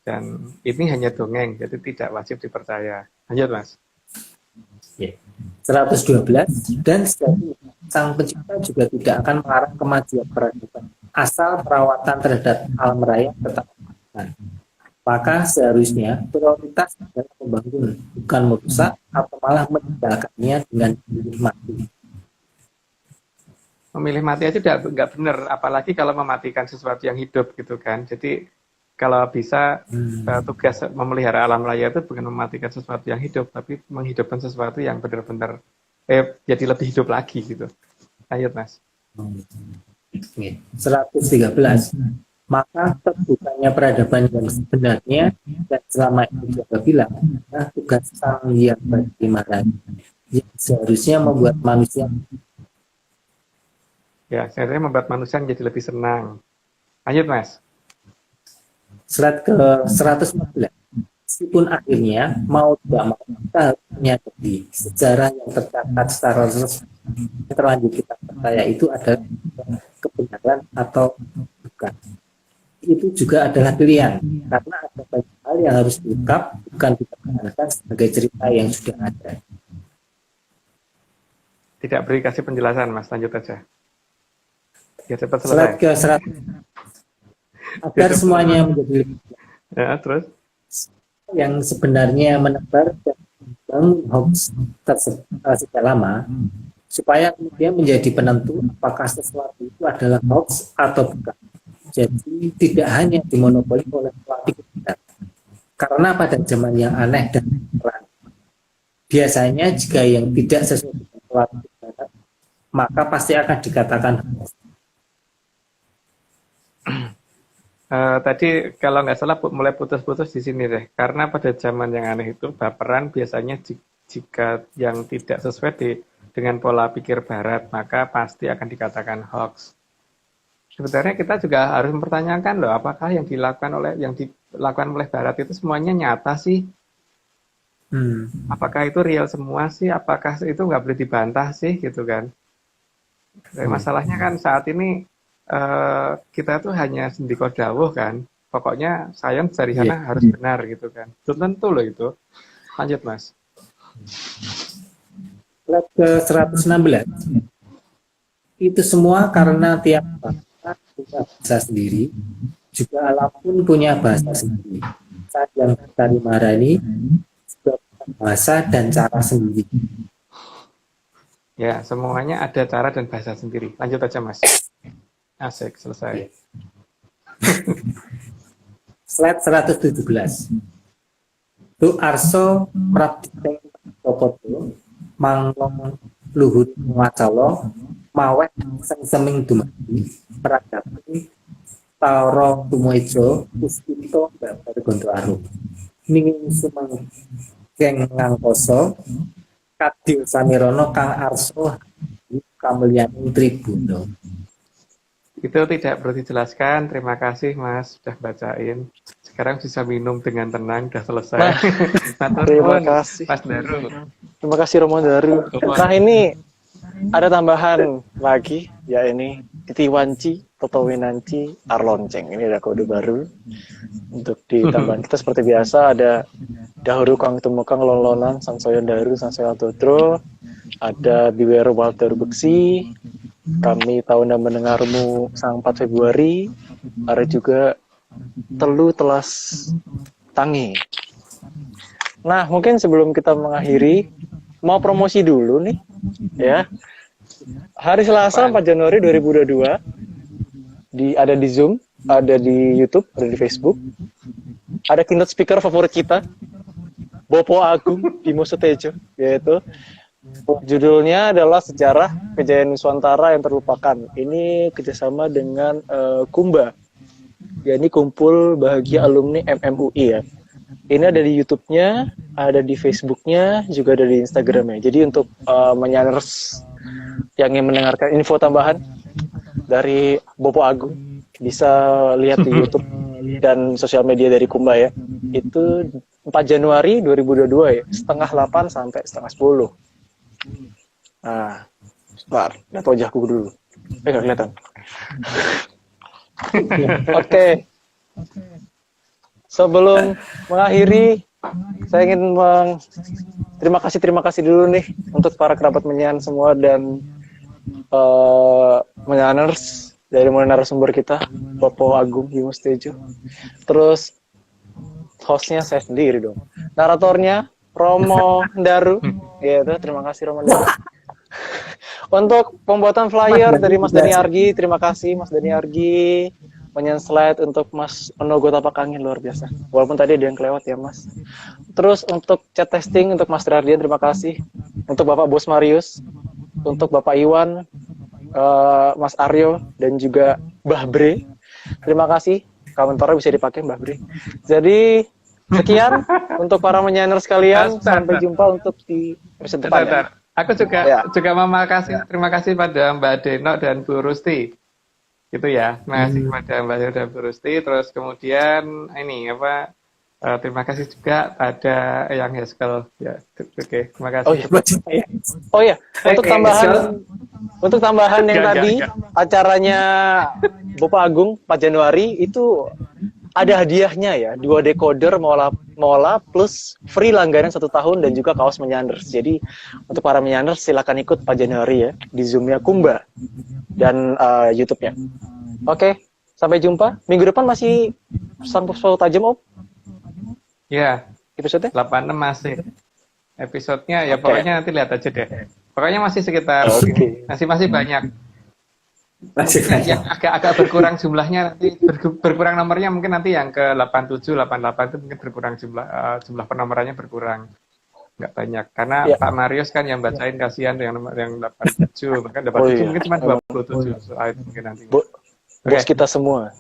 Dan ini hanya dongeng, jadi tidak wajib dipercaya. Lanjut Mas. 112, dan sebaliknya sang pencipta juga tidak akan melarang kemajuan peradaban asal perawatan terhadap alam raya tetap dilakukan. Maka seharusnya prioritas adalah membangun, bukan merusak atau malah meninggalkannya dengan memilih mati. Memilih mati aja nggak benar, apalagi kalau mematikan sesuatu yang hidup gitu kan. Jadi kalau bisa tugas memelihara alam raya itu bukan mematikan sesuatu yang hidup, tapi menghidupkan sesuatu yang benar-benar jadi lebih hidup lagi gitu. Lanjut Mas. 113. Maka terbukanya peradaban yang sebenarnya dan selama ini juga bilang adalah tugas sang yang bagaimana yang seharusnya membuat manusia. Ya, seharusnya membuat manusia menjadi lebih senang. Lanjut Mas. Slide ke 114. Meskipun akhirnya mau tidak mau kita harus menyadari sejarah yang tercatat secara terlanjur kita percaya itu adalah kebenaran atau bukan. Itu juga adalah pilihan karena ada banyak hal yang harus diungkap, bukan diperkenalkan sebagai cerita yang sudah ada. Tidak beri kasih penjelasan Mas, lanjut aja. Ya cepat selesai. Slide ke 100. Agar semuanya menjadi lebih ya, terus yang sebenarnya menebar dan membangun hoax sejak lama supaya kemudian menjadi penentu apakah sesuatu itu adalah hoax atau bukan. Jadi tidak hanya dimonopoli oleh pola pikir kita. Karena pada zaman yang aneh dan terang, biasanya jika yang tidak sesuai dengan pola pikir kita, maka pasti akan dikatakan hoax. Tadi kalau nggak salah mulai putus-putus di sini deh, karena pada zaman yang aneh itu baperan biasanya jika yang tidak sesuai dengan pola pikir Barat maka pasti akan dikatakan hoax. Sebenarnya kita juga harus mempertanyakan loh, apakah yang dilakukan oleh Barat itu semuanya nyata sih? Apakah itu real semua sih? Apakah itu nggak boleh dibantah sih gitu kan? Masalahnya kan saat ini kita tuh hanya sendiko dawuh kan, pokoknya sains dari sana harus benar gitu kan, belum tentu loh itu. Lanjut Mas. Slide ke 116. Itu semua karena tiap bangsa punya bahasa sendiri, juga alam pun punya bahasa sendiri. Saat yang Tari Maharani juga punya bahasa dan cara sendiri. Ya, semuanya ada cara dan bahasa sendiri. Lanjut aja, Mas. Asik, selesai. Slide 117. Tu arso praptiteng topoto manglong luhut wacalo maweh seming dumadi peradaban taro tumoijo puspito babar gondo arum ninging sumang keng ngangkoso kadil samirono kang arso kamelianing tribuno. Itu tidak perlu dijelaskan. Terima kasih, Mas, sudah bacain. Sekarang bisa minum dengan tenang, sudah selesai. Terima kasih. Mas Daru. Terima kasih Romo Daru. Nah ini ada tambahan lagi, ya ini Titiwanci, Totowinanci, Arlonceng. Ini ada kode baru untuk ditambahan. Kita seperti biasa ada Dahuru Kang Tumukang Lolonan, Sansoyo Daru, Sansoyo Totro, ada Biwero Walter Beksi, kami tahu dan mendengarmu sang 4 Februari, ada juga Telu Telas Tangi. Nah, mungkin sebelum kita mengakhiri, mau promosi dulu nih, ya. Hari Selasa 4 Januari 2022, ada di Zoom, ada di YouTube, ada di Facebook, ada keynote speaker favorit kita, Bopo Agung Bimo Sutejo, yaitu judulnya adalah Sejarah Kejayaan Nusantara yang Terlupakan. Ini kerjasama dengan Kumba, ya ini Kumpul Bahagia Alumni MMUI ya. Ini ada di YouTube-nya, ada di Facebook-nya, juga ada di Instagram-nya. Jadi untuk menyaners yang ingin mendengarkan info tambahan dari Bopo Agung, bisa lihat di YouTube dan sosial media dari Kumba ya. Itu 4 Januari 2022 ya, setengah 8 sampai setengah 10. Nah, sebentar, lihat wajahku dulu. Nggak kelihatan. Oke. Sebelum mengakhiri, saya ingin terima kasih dulu nih untuk para kerabat menyan semua dan menyaners dari mulai narasumber kita, Bopo Agung Bimo Sutejo. Terus hostnya saya sendiri dong. Naratornya Romo Daru, gitu. Terima kasih Romo Daru. Untuk pembuatan flyer dari Mas Dani Argi, terima kasih Mas Dani Argi. Menyan slide untuk Mas Onogo Tapak Angin, luar biasa. Walaupun tadi ada yang kelewat ya Mas. Terus untuk chat testing untuk Mas Dardian, terima kasih. Untuk Bapak Bos Marius, untuk Bapak Iwan, Mas Aryo, dan juga Mbah Bre. Terima kasih. Komentarnya bisa dipakai Mbah Bre. Jadi sekian untuk para menyaners sekalian. Sampai jumpa untuk di episode depan. Aku juga terima kasih pada Mbak Deno dan Bu Rusti. Gitu ya. Terima kasih kepada Mbak Deno dan Bu Rusti. Terus kemudian ini terima kasih juga pada Eyang Heskel ya. Oke, terima kasih. Oh ya, untuk tambahan yang tadi acaranya Bapak Agung 4 Januari itu ada hadiahnya ya, 2 decoder Mola plus free langganan 1 tahun dan juga kaos menyanders. Jadi untuk para menyanders silakan ikut 4 Januari ya di Zoom-nya Kumba dan YouTube-nya. Oke, sampai jumpa. Minggu depan masih Sang Tajam Om? Ya, episode 86 masih. Episodenya ya pokoknya nanti lihat aja deh. Pokoknya masih sekitar masih banyak. Yang agak berkurang jumlahnya nanti berkurang nomornya mungkin nanti yang ke 87, 88 itu mungkin berkurang jumlah penomorannya berkurang. Nggak banyak karena Pak Marius kan yang bacain kasihan yang 87 bahkan 87 mungkin cuma 27 slide mungkin nanti. Bos kita semua.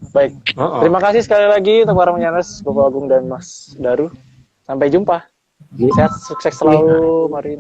Baik. Terima kasih sekali lagi untuk para menyaners Bapak Agung dan Mas Daru. Sampai jumpa. Sehat, sukses selalu. Mari.